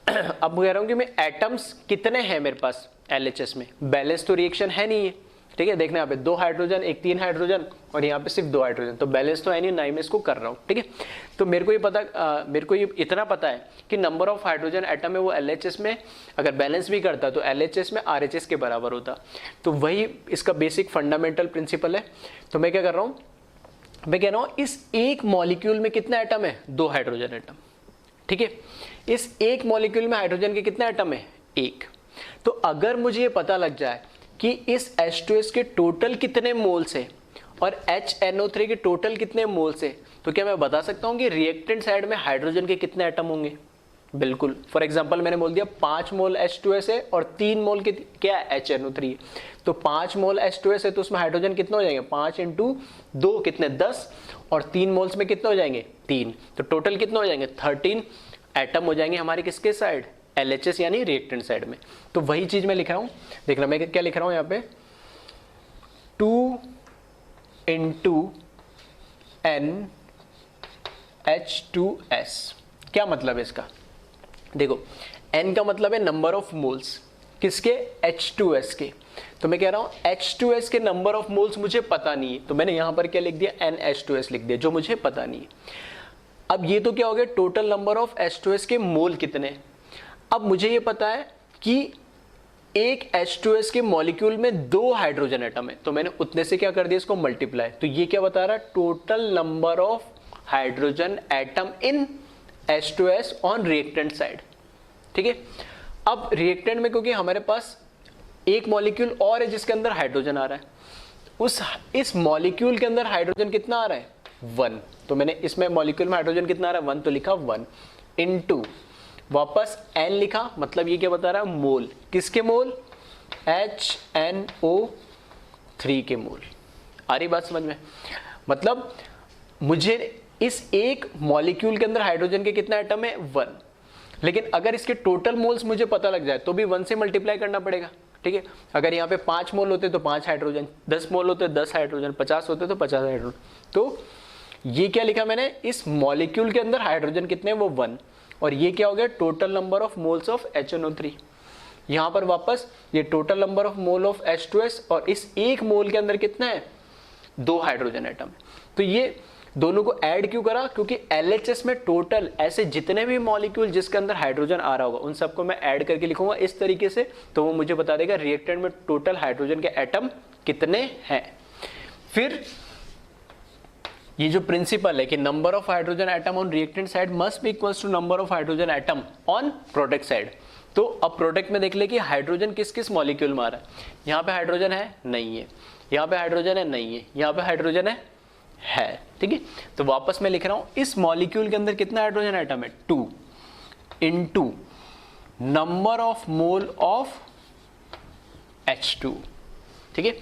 अब कह रहा हूँ कि मैं एटम्स कितने हैं मेरे पास LHS में, बैलेंस तो रिएक्शन है नहीं है, ठीक है। देखना यहाँ पे 2 हाइड्रोजन, एक 3 हाइड्रोजन, और यहाँ पे सिर्फ 2 हाइड्रोजन, तो बैलेंस तो है नहीं, ना ही मैं इसको कर रहा हूँ, ठीक है। तो मेरे को ये इतना पता है कि नंबर ऑफ हाइड्रोजन एटम है वो LHS में अगर बैलेंस भी करता तो LHS में RHS के बराबर होता। तो वही इसका बेसिक फंडामेंटल प्रिंसिपल है। तो मैं क्या कर रहा हूँ, मैं कह रहा हूँ इस एक मॉलिक्यूल में कितना एटम है, 2 हाइड्रोजन एटम, ठीक है। इस एक मॉलिक्यूल में हाइड्रोजन के कितना एटम है, 1। तो अगर मुझे ये पता लग जाए कि इस H2S के टोटल कितने मोल्स है और HNO3 के टोटल कितने मोल्स है, तो क्या मैं बता सकता हूँ कि रिएक्टेंट साइड में हाइड्रोजन के कितने एटम होंगे। बिल्कुल, फॉर एग्जांपल मैंने बोल दिया 5 मोल H2S है और 3 मोल के क्या है, HNO3 है। तो 5 मोल H2S है तो उसमें हाइड्रोजन कितने हो जाएंगे, 5 × 2 कितने, 10, और 3 मोल्स में कितने हो जाएंगे, 3, तो टोटल कितने हो जाएंगे, 13 एटम हो जाएंगे हमारे किसके साइड, LHS यानी रिएक्टेंट साइड में। तो वही चीज मैं लिख रहा हूं, देखना मैं क्या लिख रहा हूं यहाँ पे, 2 × NH2S। क्या मतलब है इसका, देखो N का मतलब है नंबर ऑफ मोल्स, किसके, H2S के। तो मैं कह रहा हूं H2S के नंबर ऑफ मोल्स मुझे पता नहीं है, तो मैंने यहां पर क्या लिख दिया, NH2S लिख दिया, जो मुझे पता नहीं है। अब ये तो क्या हो गया, टोटल नंबर ऑफ H2S के मोल कितने। अब मुझे ये पता है कि एक H2S के मॉलिक्यूल में 2 हाइड्रोजन एटम है, तो मैंने उतने से क्या कर दिया, इसको मल्टीप्लाई। तो ये क्या बता रहा है, total number of hydrogen atom in H2S on reactant side, ठीक है। अब रिएक्टेंट में क्योंकि हमारे पास एक मॉलिक्यूल और है जिसके अंदर हाइड्रोजन आ रहा है, इस मॉलिक्यूल के अंदर हाइड्रोजन कितना आ रहा है, 1। तो मैंने इसमें मॉलिक्यूल में हाइड्रोजन कितना आ रहा है, 1, तो लिखा 1 × वापस N लिखा, मतलब ये क्या बता रहा है, मोल, किसके मोल, HNO3 के मोल। आ रही बात समझ में, मतलब मुझे इस एक मॉलिक्यूल के अंदर हाइड्रोजन के कितना एटम है, 1, लेकिन अगर इसके टोटल मोल्स मुझे पता लग जाए तो भी 1 से मल्टीप्लाई करना पड़ेगा, ठीक है। अगर यहाँ पे 5 मोल होते तो 5 हाइड्रोजन, 10 मोल होते 10 हाइड्रोजन, 50 होते तो 50 हाइड्रोजन। तो ये क्या लिखा मैंने, इस मॉलिक्यूल के अंदर हाइड्रोजन कितने, वो 1, और ये क्या हो गया, total number of moles of HNO3। यहाँ पर वापस ये total number of mole of H2S, और इस एक मोल के अंदर कितना है, 2 हाइड्रोजन एटम। तो ये दोनों को ऐड क्यों करा, क्योंकि LHS में टोटल ऐसे जितने भी मॉलिक्यूल जिसके अंदर हाइड्रोजन आ रहा होगा उन सबको मैं ऐड करके लिखूंगा इस तरीके से, तो वो मुझे बता देगा रिएक्टेंट में टोटल हाइड्रोजन के एटम कितने हैं। फिर ये जो प्रिंसिपल है कि number of hydrogen atom on reactant side must be equals to number of hydrogen atom on product side. तो अब प्रोडक्ट में देख ले कि हाइड्रोजन किस किस मॉलिक्यूल में आ रहा है। यहाँ पे हाइड्रोजन है, नहीं है, यहाँ पे हाइड्रोजन है, नहीं है, यहाँ पे हाइड्रोजन है है, ठीक है। तो वापस मैं लिख रहा हूं, इस मॉलिक्यूल के अंदर कितना हाइड्रोजन एटम है, 2 into number of mole of H2, ठीक है।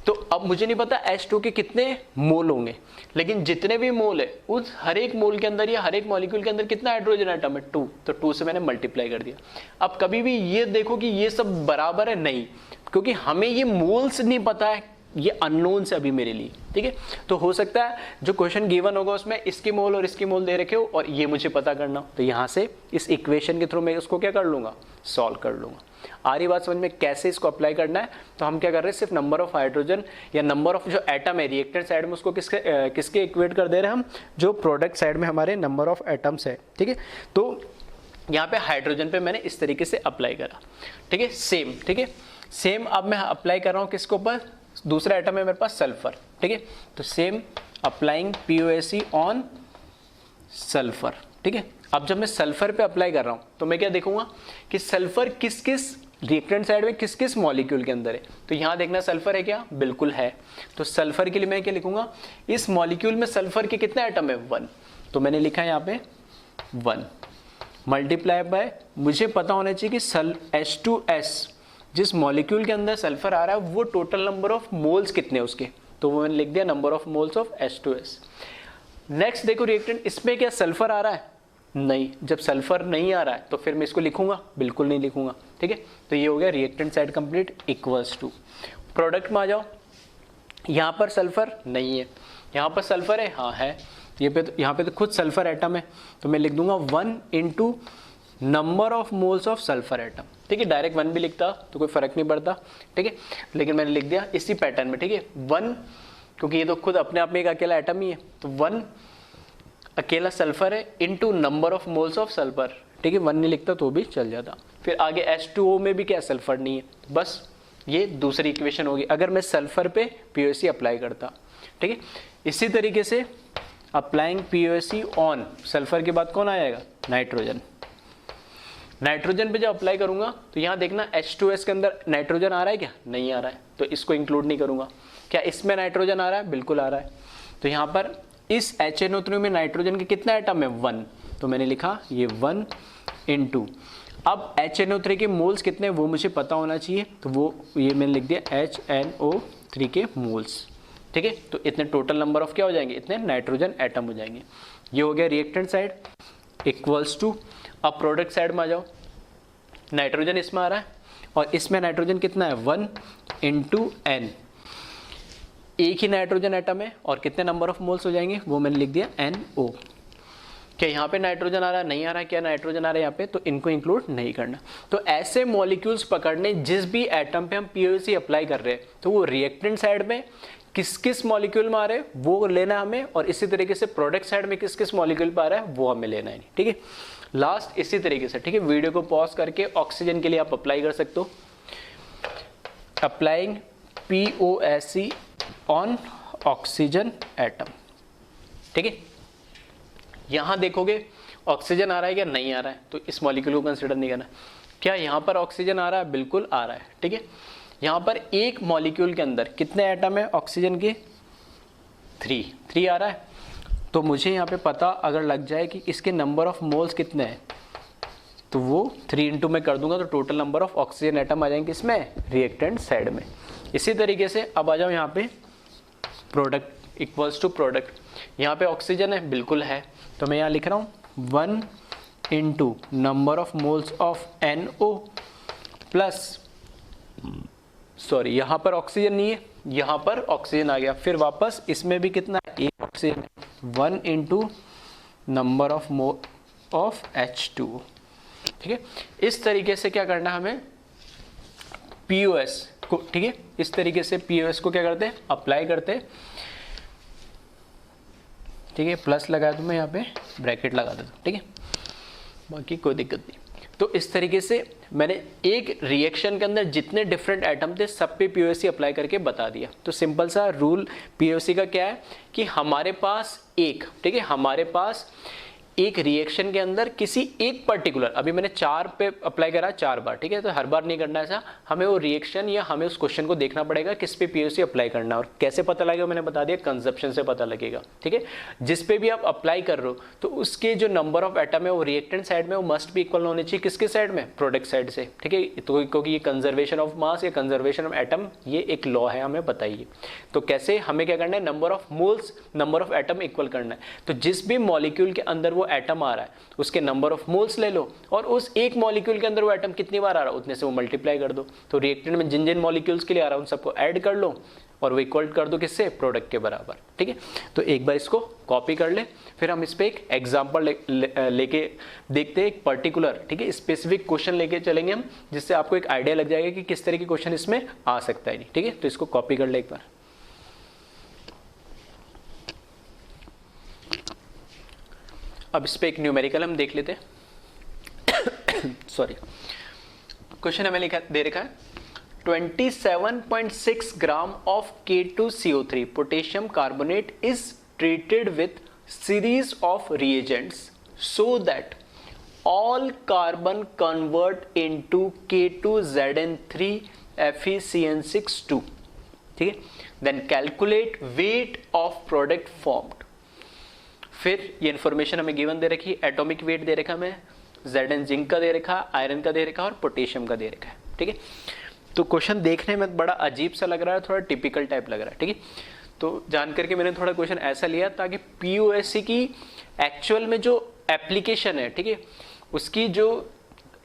तो अब मुझे नहीं पता H2 के कितने मोल होंगे, लेकिन जितने भी मोल है उस हर एक मोल के अंदर या हर एक मॉलिक्यूल के अंदर कितना हाइड्रोजन एटम है, 2। तो 2 से मैंने मल्टीप्लाई कर दिया। अब कभी भी ये देखो कि ये सब बराबर है, नहीं, क्योंकि हमें ये मोल्स नहीं पता है, ये अननोन से अभी मेरे लिए, ठीक है। तो हो सकता है जो क्वेश्चन गिवन होगा उसमें इसके मोल और इसके मोल दे रखे हो और ये मुझे पता करना हो, तो यहाँ से इस इक्वेशन के थ्रू मैं उसको क्या कर लूँगा, सॉल्व कर लूँगा। आ रही बात समझ में कैसे इसको अप्लाई करना है। तो हम क्या कर रहे हैं, सिर्फ नंबर ऑफ हाइड्रोजन या नंबर ऑफ जो एटम है रिएक्टेंट साइड में उसको किसके इक्वेट कर दे रहे हैं हम, जो प्रोडक्ट साइड में हमारे नंबर ऑफ एटम्स है, ठीक है। तो यहाँ पे हाइड्रोजन पे मैंने इस तरीके से अप्लाई करा, ठीक है, सेम, ठीक है। सेम अब मैं अप्लाई कर रहा हूँ किसके ऊपर, दूसरा एटम है मेरे पास सल्फर, ठीक है। तो same applying POSE on sulphur, ठीक है। अब जब मैं सल्फर पे अप्लाई कर रहा हूं तो मैं क्या देखूंगा कि सल्फर किस किस रिएक्टेंट साइड में किस किस मॉलिक्यूल के अंदर है। तो यहां देखना सल्फर है क्या, बिल्कुल है। तो सल्फर के लिए मैं क्या लिखूंगा, इस मॉलिक्यूल में सल्फर के कितने एटम है, 1। तो मैंने लिखा है यहाँ पे 1 मल्टीप्लाई बाय, मुझे पता होना चाहिए कि H2S जिस मॉलिक्यूल के अंदर सल्फर आ रहा है वो टोटल नंबर ऑफ मोल्स कितने हैं उसके, तो वो मैंने लिख दिया number of moles of H2S। Next देखो रिएक्टेंट, इसमें क्या सल्फर आ रहा है, नहीं। जब सल्फर नहीं आ रहा है तो फिर मैं इसको लिखूंगा, बिल्कुल नहीं लिखूंगा, ठीक है। तो ये हो गया reactant side complete equals to. Product में आ जाओ, यहाँ पर सल्फर नहीं है, यहाँ पर सल्फर है, हाँ है, यहाँ पे तो खुद सल्फर एटम है, तो मैं लिख दूंगा 1 into number of moles of sulphur atom, ठीक है। डायरेक्ट 1 भी लिखता तो कोई फर्क नहीं पड़ता, ठीक है, लेकिन मैंने लिख दिया इसी पैटर्न में, ठीक है। 1 क्योंकि ये तो खुद अपने आप में एक अकेला एटम ही है, तो 1 अकेला सल्फर है into number of moles of sulphur, ठीक है। 1 नहीं लिखता तो भी चल जाता। फिर आगे H2O में भी क्या सल्फर नहीं है, बस ये दूसरी इक्वेशन होगी अगर मैं सल्फर पे POSE अप्लाई करता, ठीक है। इसी तरीके से अप्लाइंग POSE ऑन सल्फर के बाद कौन आएगा, नाइट्रोजन। नाइट्रोजन पे जब अप्लाई करूंगा तो यहाँ देखना H2S के अंदर नाइट्रोजन आ रहा है क्या, नहीं आ रहा है, तो इसको इंक्लूड नहीं करूंगा। क्या इसमें नाइट्रोजन आ रहा है, बिल्कुल आ रहा है। तो यहाँ पर इस HNO3 में नाइट्रोजन के कितना एटम है, 1, तो मैंने लिखा ये 1 इंटू, अब HNO3 के मोल्स कितने वो मुझे पता होना चाहिए, तो वो ये मैंने लिख दिया HNO3 के मोल्स, ठीक है। तो इतने टोटल नंबर ऑफ क्या हो जाएंगे, इतने नाइट्रोजन एटम हो जाएंगे। ये हो गया रिएक्टेंट साइड इक्वल्स टू। अब प्रोडक्ट साइड में आ जाओ, नाइट्रोजन इसमें आ रहा है और इसमें नाइट्रोजन कितना है, 1 इंटू N, एक ही नाइट्रोजन एटम है और कितने नंबर ऑफ मोल्स हो जाएंगे वो मैंने लिख दिया NO। क्या यहाँ पे नाइट्रोजन आ रहा है, नहीं आ रहा है, क्या नाइट्रोजन आ रहा है यहाँ पे, तो इनको इंक्लूड नहीं करना। तो ऐसे मॉलिक्यूल्स पकड़ने जिस भी एटम पे हम POSE अप्लाई कर रहे हैं तो वो रिएक्टेंट साइड में किस किस मॉलिक्यूल में आ रहे हैं वो लेना हमें, और इसी तरीके से प्रोडक्ट साइड में किस किस मॉलिक्यूल पे आ रहा है वो हमें लेना है, ठीक है। लास्ट इसी तरीके से, ठीक है, वीडियो को पॉज करके ऑक्सीजन के लिए आप अप्लाई कर सकते हो। Applying POSE on oxygen atom, ठीक है। यहां देखोगे ऑक्सीजन आ रहा है क्या, नहीं आ रहा है, तो इस मॉलिक्यूल को कंसिडर नहीं करना। क्या यहां पर ऑक्सीजन आ रहा है, बिल्कुल आ रहा है, ठीक है। यहां पर एक मॉलिक्यूल के अंदर कितने एटम है ऑक्सीजन के, 3 आ रहा है। तो मुझे यहाँ पे पता अगर लग जाए कि इसके नंबर ऑफ मोल्स कितने हैं, तो वो 3 इंटू में कर दूंगा तो total number of oxygen atom आ जाएंगे इसमें रिएक्टेंट साइड में। इसी तरीके से अब आ जाओ यहाँ पे प्रोडक्ट इक्वल्स टू प्रोडक्ट, यहाँ पे ऑक्सीजन है, बिल्कुल है, तो मैं यहाँ लिख रहा हूँ 1 into number of moles of NO plus, sorry यहाँ पर ऑक्सीजन नहीं है, यहाँ पर ऑक्सीजन आ गया। फिर वापस इसमें भी कितना है, एक ऑक्सीजन है, 1 into number of mole of H2O, ठीक है। इस तरीके से क्या करना है हमें, POS को, ठीक है, इस तरीके से POS को क्या करते हैं, अप्लाई करते हैं, ठीक है। प्लस लगाया तो मैं यहाँ पे ब्रैकेट लगा देता हूँ, ठीक है, बाकी कोई दिक्कत नहीं। तो इस तरीके से मैंने एक रिएक्शन के अंदर जितने डिफरेंट एटम थे सब पे POSE अप्लाई करके बता दिया। तो सिंपल सा रूल POSE का क्या है कि हमारे पास एक, ठीक है, हमारे पास एक रिएक्शन के अंदर किसी एक पर्टिकुलर, अभी मैंने 4 पे अप्लाई करा 4 बार, ठीक है, तो हर बार नहीं करना ऐसा, हमें वो रिएक्शन या हमें उस क्वेश्चन को देखना पड़ेगा किस पे पीओसी अप्लाई करना, और कैसे पता लगेगा मैंने बता दिया, कंजप्शन से पता लगेगा, ठीक है। जिस पे भी आप अप्लाई कर रहे हो तो उसके जो नंबर ऑफ एटम है वो रिएक्टेंट साइड में वो मस्ट भी इक्वल होनी चाहिए, किसके साइड में, प्रोडक्ट साइड से, ठीक है। तो क्योंकि ये कंजर्वेशन ऑफ मास या कंजर्वेशन ऑफ एटम ये एक लॉ है, हमें बताइए। तो कैसे हमें क्या करना है, number of moles number of atom equal करना है। तो जिस भी मॉलिक्यूल के अंदर वो एटम आ रहा है उसके नंबर ऑफ मोल्स ले लो, और उस एक मॉलिक्यूल के अंदर वो एटम कितनी बार आ रहा है उतने से वो मल्टीप्लाई कर दो। तो रिएक्टेंट में जिन जिन मॉलिक्यूल्स के लिए आ रहा है उन सबको ऐड कर लो और वो इक्वल कर दो किससे, प्रोडक्ट के बराबर, ठीक है। तो एक बार इसको कॉपी कर ले, फिर हम इस पे एक एग्जांपल लेके देखते हैं, एक पर्टिकुलर, ठीक है, स्पेसिफिक क्वेश्चन लेके चलेंगे हम, जिससे आपको एक आइडिया लग जाएगा कि किस तरह की क्वेश्चन इसमें आ सकता है, ठीक है। तो इसको कॉपी कर ले एक बार। अब इस पे एक न्यूमेरिकल हम देख लेते हैं। सॉरी, क्वेश्चन हमें लिखा दे रखा है 27.6 ग्राम of K2CO3 potassium carbonate is treated with series of reagents so that all carbon convert into K2ZN3 FeCN6 2, ठीक है। Then calculate weight of product formed। फिर ये इन्फॉर्मेशन हमें गिवन दे रखी है, एटॉमिक वेट दे रखा हमें, Zn जिंक का दे रखा, आयरन का दे रखा और पोटेशियम का दे रखा है, ठीक है। तो क्वेश्चन देखने में बड़ा अजीब सा लग रहा है, थोड़ा टिपिकल टाइप लग रहा है, ठीक है। तो जान करके मैंने थोड़ा क्वेश्चन ऐसा लिया ताकि पीओएससी की एक्चुअल में जो एप्लीकेशन है, ठीक है, उसकी जो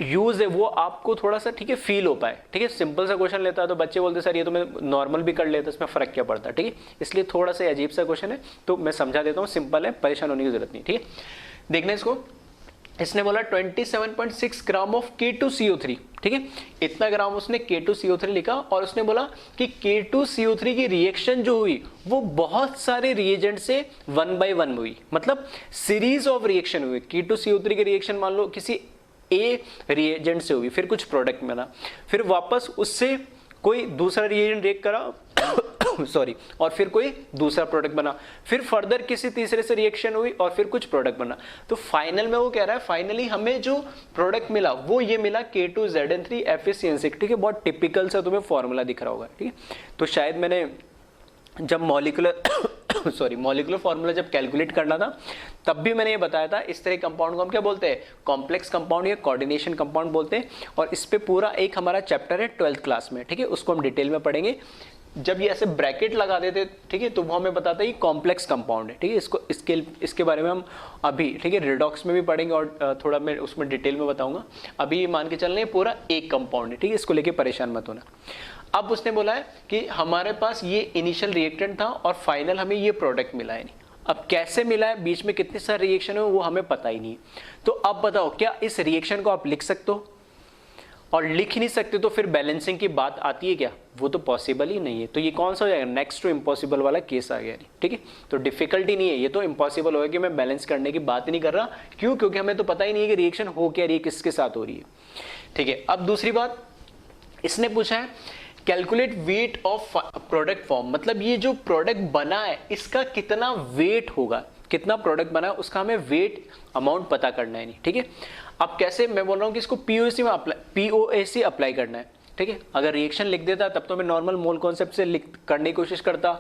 यूज है वो आपको थोड़ा सा, ठीक है, फील हो पाए, ठीक है। सिंपल सा क्वेश्चन लेता है तो बच्चे बोलते सर ये तो मैं नॉर्मल भी कर लेता, इसमें फर्क क्या पड़ता है, ठीक है। इसलिए थोड़ा सा अजीब सा क्वेश्चन है, तो मैं समझा देता हूँ, सिंपल है, परेशान होने की जरूरत नहीं, ठीक है। देखना इसको, इसने बोला 27.6 ग्राम ऑफ K2CO3, ठीक है, इतना ग्राम उसने K2CO3 लिखा, और उसने बोला कि K2CO3 की रिएक्शन जो हुई वो बहुत सारे रिएजेंट से 1 by 1 हुई, मतलब सीरीज ऑफ रिएक्शन हुई। K2CO3 की रिएक्शन मान लो किसी ए रिएजेंट से हुई, फिर कुछ प्रोडक्ट बना, फिर वापस उससे कोई दूसरा रिएजेंट रिएक्ट करा सॉरी, और फिर कोई दूसरा प्रोडक्ट बना, फिर फर्दर किसी तीसरे से रिएक्शन हुई और फिर कुछ प्रोडक्ट बना। तो फाइनल में वो कह रहा है फाइनली हमें जो प्रोडक्ट मिला वो ये मिला K2ZN3 FeCN6, ठीक है। बहुत टिपिकल सा तुम्हें फॉर्मूला दिख रहा होगा, ठीक है। तो शायद मैंने जब मॉलिक्यूलर फॉर्मूला जब कैलकुलेट करना था तब भी मैंने ये बताया था, इस तरह कंपाउंड को हम क्या बोलते हैं, कॉम्प्लेक्स कंपाउंड या कोऑर्डिनेशन कंपाउंड बोलते हैं। और इस पे पूरा एक हमारा चैप्टर है 12th क्लास में, ठीक है, उसको हम डिटेल में पढ़ेंगे। जब ये ऐसे ब्रैकेट लगा देते, ठीक है, तो वो हमें बताता है ये कॉम्प्लेक्स कंपाउंड है, ठीक है। इसको इसके बारे में हम अभी, ठीक है, रिडॉक्स में भी पढ़ेंगे और थोड़ा मैं उसमें डिटेल में बताऊंगा। अभी मान के चलने पूरा एक कंपाउंड है, ठीक है, इसको लेके परेशान मत होना। अब उसने बोला है कि हमारे पास ये इनिशियल रिएक्टेंट था और फाइनल हमें ये प्रोडक्ट मिला है। नहीं, अब कैसे मिला है, बीच में कितने सारे रिएक्शन है वो हमें पता ही नहीं। तो अब बताओ क्या इस रिएक्शन को आप लिख सकते हो, और लिख ही नहीं सकते तो फिर बैलेंसिंग की बात आती है क्या, वो तो पॉसिबल ही नहीं है। तो ये कौन सा हो जाएगा, नेक्स्ट टू इम्पॉसिबल वाला केस आ गया, ठीक है। तो डिफिकल्टी नहीं है, ये तो इम्पॉसिबल होगा कि मैं बैलेंस करने की बात ही नहीं कर रहा। क्यों, क्योंकि हमें तो पता ही नहीं है कि रिएक्शन हो क्या रही है, किसके साथ हो रही है, ठीक है। अब दूसरी बात इसने पूछा है calculate weight of product form, मतलब ये जो प्रोडक्ट बना है इसका कितना वेट होगा, कितना प्रोडक्ट बना है उसका हमें वेट अमाउंट पता करना है, नहीं, ठीक है। अब कैसे, मैं बोल रहा हूँ कि इसको पीओएसी अप्लाई करना है, ठीक है। अगर रिएक्शन लिख देता तब तो मैं नॉर्मल मोल कॉन्सेप्ट से करने की कोशिश करता,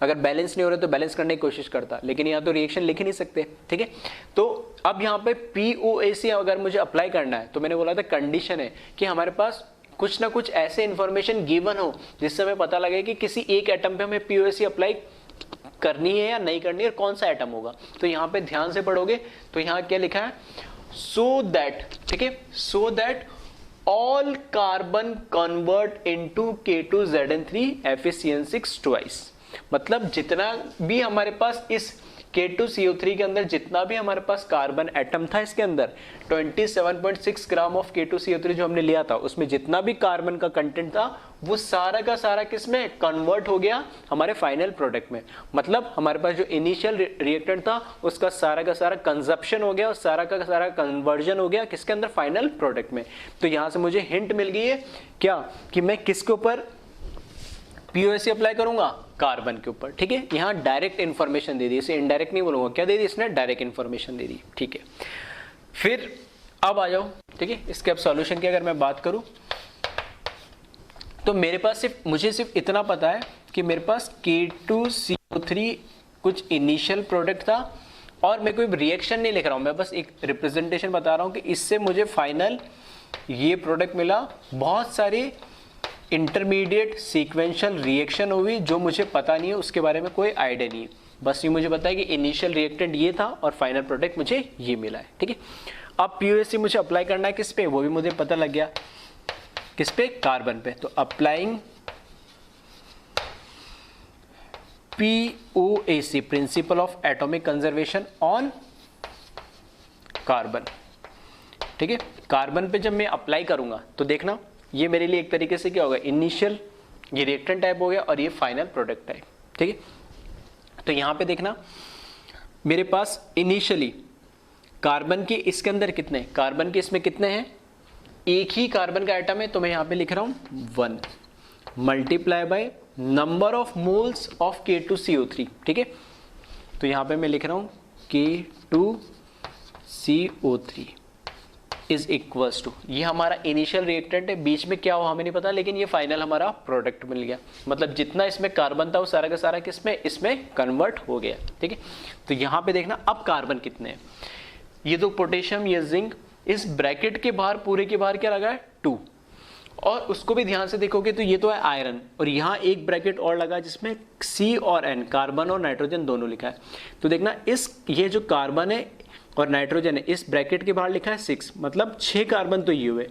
अगर बैलेंस नहीं हो रहा तो बैलेंस करने की कोशिश करता, लेकिन यहाँ तो रिएक्शन लिख ही नहीं सकते, ठीक है। तो अब यहाँ पे पीओएसी अगर मुझे अप्लाई करना है तो मैंने बोला था कंडीशन है कि हमारे पास कुछ ना कुछ ऐसे इंफॉर्मेशन गिवन हो जिससे हमें पता लगे कि किसी एक एटम पे हमें पीओएसी अप्लाई करनी है या नहीं करनी है और कौन सा एटम होगा। तो यहाँ पे ध्यान से पढ़ोगे तो यहाँ क्या लिखा है, सो दैट, ठीक है, so that all carbon convert into K2ZN3 FeCN6 twice, मतलब जितना भी हमारे पास इस K2CO3 के अंदर जितना भी हमारे पास कार्बन एटम था इसके अंदर 27.6 ग्राम ऑफ K2CO3 जो हमने लिया था उसमें जितना भी कार्बन का कंटेंट था वो सारा का सारा किसमें कन्वर्ट हो गया, हमारे फाइनल प्रोडक्ट में। मतलब हमारे पास जो इनिशियल रिएक्टेंट था उसका सारा का सारा कंजप्शन हो गया और सारा का सारा कन्वर्जन हो गया किसके अंदर, फाइनल प्रोडक्ट में। तो यहां से मुझे हिंट मिल गई है क्या, कि मैं किसके ऊपर पीओएसी अप्लाई करूंगा कार्बन के ऊपर, ठीक है। यहाँ डायरेक्ट इन्फॉर्मेशन दे दी, इसे इनडायरेक्ट नहीं बोलूंगा, क्या दे दी इसने, डायरेक्ट इन्फॉर्मेशन दे दी, ठीक है। फिर अब आ जाओ, ठीक है, इसके अब सॉल्यूशन की अगर मैं बात करूं तो मेरे पास मुझे सिर्फ इतना पता है कि मेरे पास K2CO3 कुछ इनिशियल प्रोडक्ट था और मैं कोई रिएक्शन नहीं लिख रहा हूं, मैं बस एक रिप्रेजेंटेशन बता रहा हूं कि इससे मुझे फाइनल ये प्रोडक्ट मिला। बहुत सारे इंटरमीडिएट सीक्वेंशियल रिएक्शन हुई जो मुझे पता नहीं है, उसके बारे में कोई आइडिया नहीं है, बस ये मुझे पता है कि इनिशियल रिएक्टेंट ये था और फाइनल प्रोडक्ट मुझे ये मिला है, ठीक है। अब पीओएसी मुझे अप्लाई करना है किस पे, वो भी मुझे पता लग गया, किस पे, कार्बन पे। तो applying POAC principle of atomic conservation on carbon, ठीक है। कार्बन पे जब मैं अप्लाई करूंगा तो देखना ये मेरे लिए एक तरीके से क्या होगा, इनिशियल ये रिएक्टेंट टाइप हो गया और ये फाइनल प्रोडक्ट टाइप, ठीक है। तो यहां पे देखना मेरे पास इनिशियली कार्बन के इसके अंदर कितने, कार्बन के इसमें कितने हैं, एक ही कार्बन का एटम है, तो मैं यहां पे लिख रहा हूं 1 multiply by number of moles of K2CO3, ठीक है। तो यहां पे मैं लिख रहा हूं K2CO3 इज इक्वल्स टू, ये हमारा इनिशियल रिएक्टेंट है, बीच में क्या हो हमें नहीं पता, लेकिन ये फाइनल हमारा प्रोडक्ट मिल गया, मतलब जितना इसमें कार्बन था वो सारा का सारा किसमें, इसमें कन्वर्ट हो गया, ठीक है। तो यहां पे देखना अब कार्बन कितने हैं, ये तो पोटेशियम, ये जिंक, इस ब्रैकेट के बाहर पूरे के बाहर क्या लगा है 2, और उसको भी ध्यान से देखोगे तो ये तो है आयरन, और यहाँ एक ब्रैकेट और लगा जिसमें C और N, कार्बन और नाइट्रोजन दोनों लिखा है। तो देखना इस ये जो कार्बन है और नाइट्रोजन है, इस ब्रैकेट के बाहर लिखा है 6, मतलब 6 कार्बन तो ये हुए,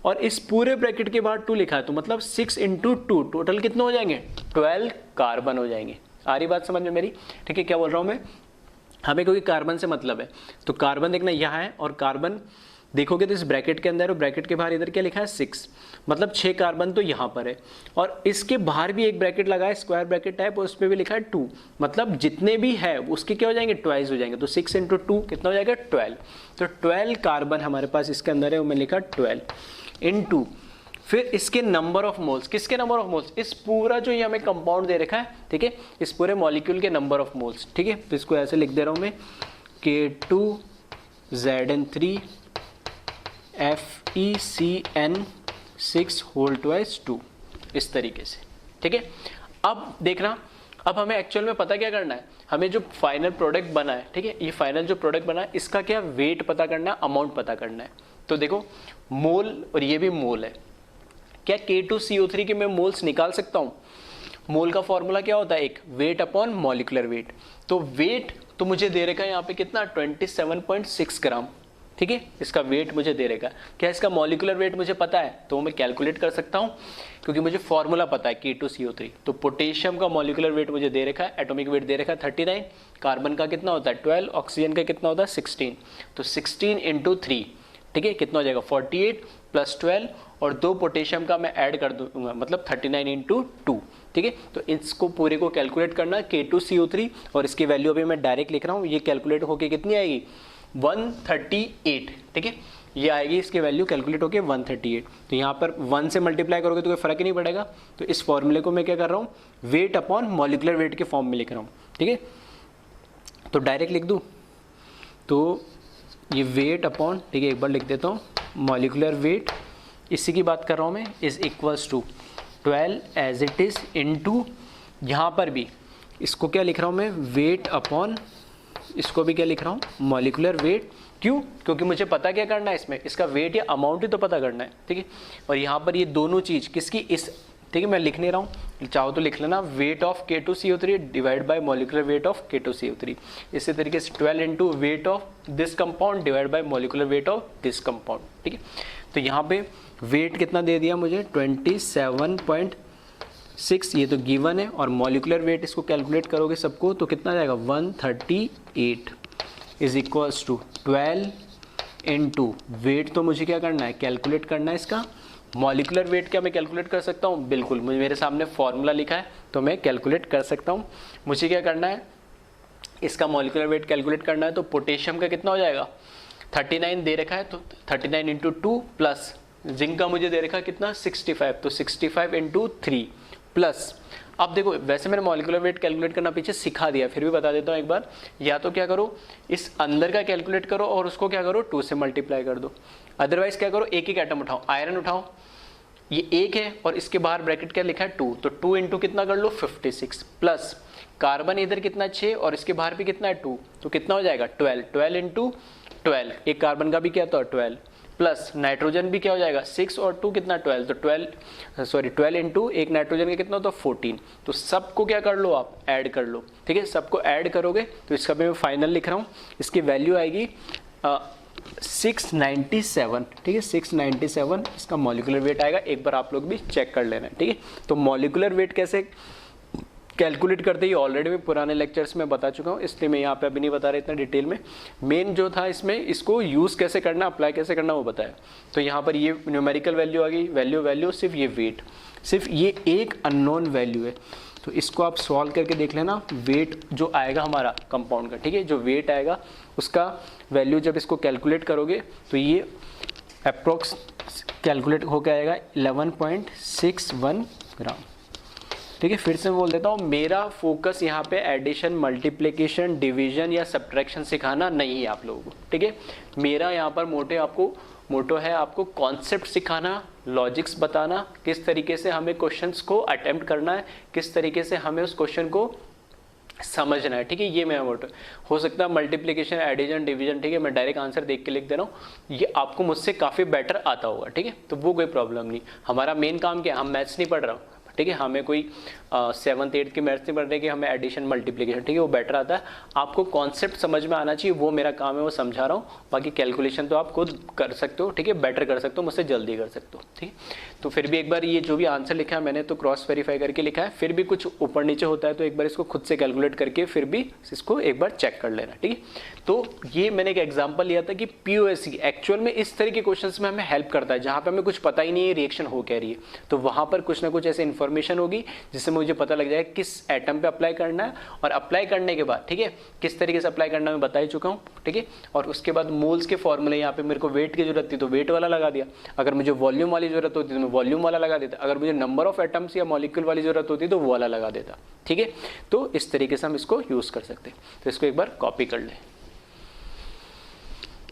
और इस पूरे ब्रैकेट के बाहर 2 लिखा है, तो मतलब 6 × 2 टोटल कितने हो जाएंगे, 12 कार्बन हो जाएंगे। आ रही बात समझ में मेरी, ठीक है। क्या बोल रहा हूँ मैं, हमें क्योंकि कार्बन से मतलब है, तो कार्बन देखना यहाँ है, और कार्बन देखोगे तो इस ब्रैकेट के अंदर और ब्रैकेट के बाहर इधर क्या लिखा है 6, मतलब 6 कार्बन तो यहाँ पर है, और इसके बाहर भी एक ब्रैकेट लगा है स्क्वायर ब्रैकेट टाइप, और उसमें भी लिखा है 2, मतलब जितने भी है उसके क्या हो जाएंगे, ट्वाइस हो जाएंगे, तो 6 × 2 कितना हो जाएगा 12, तो 12 कार्बन हमारे पास इसके अंदर है, वो मैं लिखा 12 × फिर इसके नंबर ऑफ मोल्स, किसके नंबर ऑफ मोल्स, इस पूरा जो ये हमें कंपाउंड दे रखा है, ठीक है, इस पूरे मॉलिक्यूल के नंबर ऑफ मोल्स, ठीक है। तो इसको ऐसे लिख दे रहा हूं मैं K2ZN3 FeCN6 होल ट्वाइस 2, इस तरीके से, ठीक है। अब देखना, अब हमें एक्चुअल में पता क्या करना है, हमें जो फाइनल प्रोडक्ट बना है, ठीक है, ये फाइनल जो प्रोडक्ट बना है इसका क्या वेट पता करना है, अमाउंट पता करना है। तो देखो मोल, और ये भी मोल है, क्या K2CO3 के मैं मोल्स निकाल सकता हूं, मोल का फॉर्मूला क्या होता है, एक वेट अपॉन मॉलिक्यूलर वेट, तो वेट तो मुझे दे रखा है यहाँ पे कितना 27.6 ग्राम, ठीक है, इसका वेट मुझे दे रहेगा। क्या इसका मॉलिक्यूलर वेट मुझे पता है, तो मैं कैलकुलेट कर सकता हूं क्योंकि मुझे फॉर्मूला पता है K2CO3। तो पोटेशियम का मॉलिक्यूलर वेट मुझे दे रखा है, एटॉमिक वेट दे रखा है 39, कार्बन का कितना होता है 12, ऑक्सीजन का कितना होता है 16, तो 16 × 3, ठीक है, कितना हो जाएगा 48 + 12, और 2 पोटेशियम का मैं ऐड कर दूंगा, मतलब 39 × 2, ठीक है। तो इसको पूरे को कैलकुलेट करना K2CO3, और इसकी वैल्यू अभी मैं डायरेक्ट लिख रहा हूँ, ये कैलकुलेट होके कितनी आएगी 138, ठीक है, ये आएगी इसकी वैल्यू कैलकुलेट होके 138। तो यहाँ पर 1 से मल्टीप्लाई करोगे तो कोई फर्क ही नहीं पड़ेगा, तो इस फॉर्मूले को मैं क्या कर रहा हूँ, वेट अपॉन मॉलिक्यूलर वेट के फॉर्म में लिख रहा हूँ, ठीक है। तो डायरेक्ट लिख दूँ, तो ये वेट अपॉन, ठीक है, एक बार लिख देता हूँ, मॉलिक्यूलर वेट इसी की बात कर रहा हूँ मैं, is equals to 12 as it is into, यहाँ पर भी इसको क्या लिख रहा हूँ मैं, वेट अपॉन, इसको भी क्या लिख रहा हूँ, मॉलिक्यूलर वेट। क्यों, क्योंकि मुझे पता क्या करना है इसमें, इसका वेट या अमाउंट ही तो पता करना है, ठीक है। और यहाँ पर ये दोनों चीज़ किसकी, इस, ठीक है, मैं लिख नहीं रहा हूँ, चाहो तो लिख लेना, weight of K2CO3 divide by molecular weight of K2CO3, इसी तरीके से 12 × weight of this compound divide by molecular weight of this compound, ठीक है। तो यहाँ पे वेट कितना दे दिया मुझे 27.6, ये तो गिवन है, और मॉलिक्यूलर वेट इसको कैलकुलेट करोगे सबको तो कितना जाएगा 138 इज इक्वल्स टू 12 × वेट, तो मुझे क्या करना है, कैलकुलेट करना है इसका मॉलिक्यूलर वेट। क्या मैं कैलकुलेट कर सकता हूँ, बिल्कुल, मुझे मेरे सामने फॉर्मूला लिखा है तो मैं कैलकुलेट कर सकता हूँ। मुझे क्या करना है, इसका मॉलिक्यूलर वेट कैलकुलेट करना है, तो पोटेशियम का कितना हो जाएगा 39 दे रखा है, तो 39 × 2 प्लस जिंक का मुझे दे रखा है कितना 65, तो 65 × 3 प्लस अब देखो वैसे मैंने मॉलिक्यूलर वेट कैलकुलेट करना पीछे सिखा दिया, फिर भी बता देता हूँ एक बार। या तो क्या करो, इस अंदर का कैलकुलेट करो और उसको क्या करो 2 से मल्टीप्लाई कर दो। अदरवाइज क्या करो, एक एक एटम उठाओ, आयरन उठाओ, ये 1 है और इसके बाहर ब्रैकेट क्या लिखा है 2, तो 2 इंटू कितना कर लो 56, प्लस कार्बन इधर कितना 6 और इसके बाहर भी कितना है 2, तो कितना हो जाएगा 12, 12 इंटू 12, एक कार्बन का भी क्या था 12, प्लस नाइट्रोजन भी क्या हो जाएगा 6 और 2 कितना 12, तो 12 इंटू एक नाइट्रोजन का कितना होता है 14। तो सबको क्या कर लो आप ऐड कर लो, ठीक है, सबको ऐड करोगे तो इसका भी मैं फाइनल लिख रहा हूँ, इसकी वैल्यू आएगी 697, ठीक है, 697 इसका मॉलिक्यूलर वेट आएगा। एक बार आप लोग भी चेक कर लेना, ठीक है। तो मॉलिक्यूलर वेट कैसे कैलकुलेट करते ही ऑलरेडी मैं पुराने लेक्चर्स में बता चुका हूँ, इसलिए मैं यहाँ पे अभी नहीं बता रहा इतना डिटेल में। मेन जो था इसमें इसको यूज़ कैसे करना, अप्लाई कैसे करना वो बताया। तो यहाँ पर ये न्यूमेरिकल वैल्यू आ गई, वैल्यू सिर्फ ये वेट, सिर्फ ये एक अननोन वैल्यू है, तो इसको आप सॉल्व करके देख लेना। वेट जो आएगा हमारा कंपाउंड का, ठीक है, जो वेट आएगा उसका वैल्यू जब इसको कैलकुलेट करोगे तो ये अप्रोक्स कैलकुलेट होकर आएगा 11.61 ग्राम, ठीक है। फिर से मैं बोल देता हूँ, मेरा फोकस यहाँ पे एडिशन, मल्टीप्लिकेशन, डिवीजन या सब्ट्रैक्शन सिखाना नहीं है आप लोगों को, ठीक है। मेरा यहाँ पर मोटो है आपको कॉन्सेप्ट सिखाना, लॉजिक्स बताना, किस तरीके से हमें क्वेश्चंस को अटेम्प्ट करना है, किस तरीके से हमें उस क्वेश्चन को समझना है, ठीक है। ये मेरा मोटो हो सकता है मल्टीप्लिकेशन, एडिशन, डिवीजन, ठीक है, मैं डायरेक्ट आंसर देख के लिख दे रहा हूँ, ये आपको मुझसे काफ़ी बेटर आता होगा, ठीक है, तो वो कोई प्रॉब्लम नहीं। हमारा मेन काम क्या है, हम मैथ्स नहीं पढ़ रहा हूँ, ठीक है, हमें कोई 7th 8th की मैथ्स नहीं पढ़ रहे कि हमें एडिशन मल्टीप्लिकेशन, ठीक है, वो बेटर आता है। आपको कॉन्सेप्ट समझ में आना चाहिए, वो मेरा काम है, वो समझा रहा हूँ। बाकी कैलकुलेशन तो आप खुद कर सकते हो, ठीक है, बेटर कर सकते हो, मुझसे जल्दी कर सकते हो, ठीक है। तो फिर भी एक बार ये जो भी आंसर लिखा है मैंने तो क्रॉस वेरीफाई करके लिखा है, फिर भी कुछ ऊपर नीचे होता है तो एक बार इसको खुद से कैलकुलेट करके फिर भी इसको एक बार चेक कर लेना, ठीक है। तो ये मैंने एक एग्जाम्पल लिया था कि POSC एक्चुअल में इस तरह के क्वेश्चन में हमें हेल्प करता है, जहाँ पे हमें कुछ पता ही नहीं है रिएक्शन हो क्या रही है, तो वहाँ पर कुछ ना कुछ ऐसे इन्फॉर्मेशन होगी जिससे मुझे पता लग जाए किस एटम पे अप्लाई करना है, और अप्लाई करने के बाद, ठीक है, किस तरीके से अप्लाई करना मैं बता ही चुका हूँ, ठीक है। और उसके बाद मोल्स के फॉर्मूले, यहाँ पे मेरे को वेट की जरूरत थी तो वेट वाला लगा दिया, अगर मुझे वॉल्यूम वाली जरूरत होती तो मैं वॉल्यूम वाला लगा देता, अगर मुझे नंबर ऑफ एटम्स या मॉलिक्यूल वाली जरूरत होती तो वो वाला लगा देता, ठीक है। तो इस तरीके से हम इसको यूज कर सकते हैं। तो इसको एक बार कॉपी कर लें।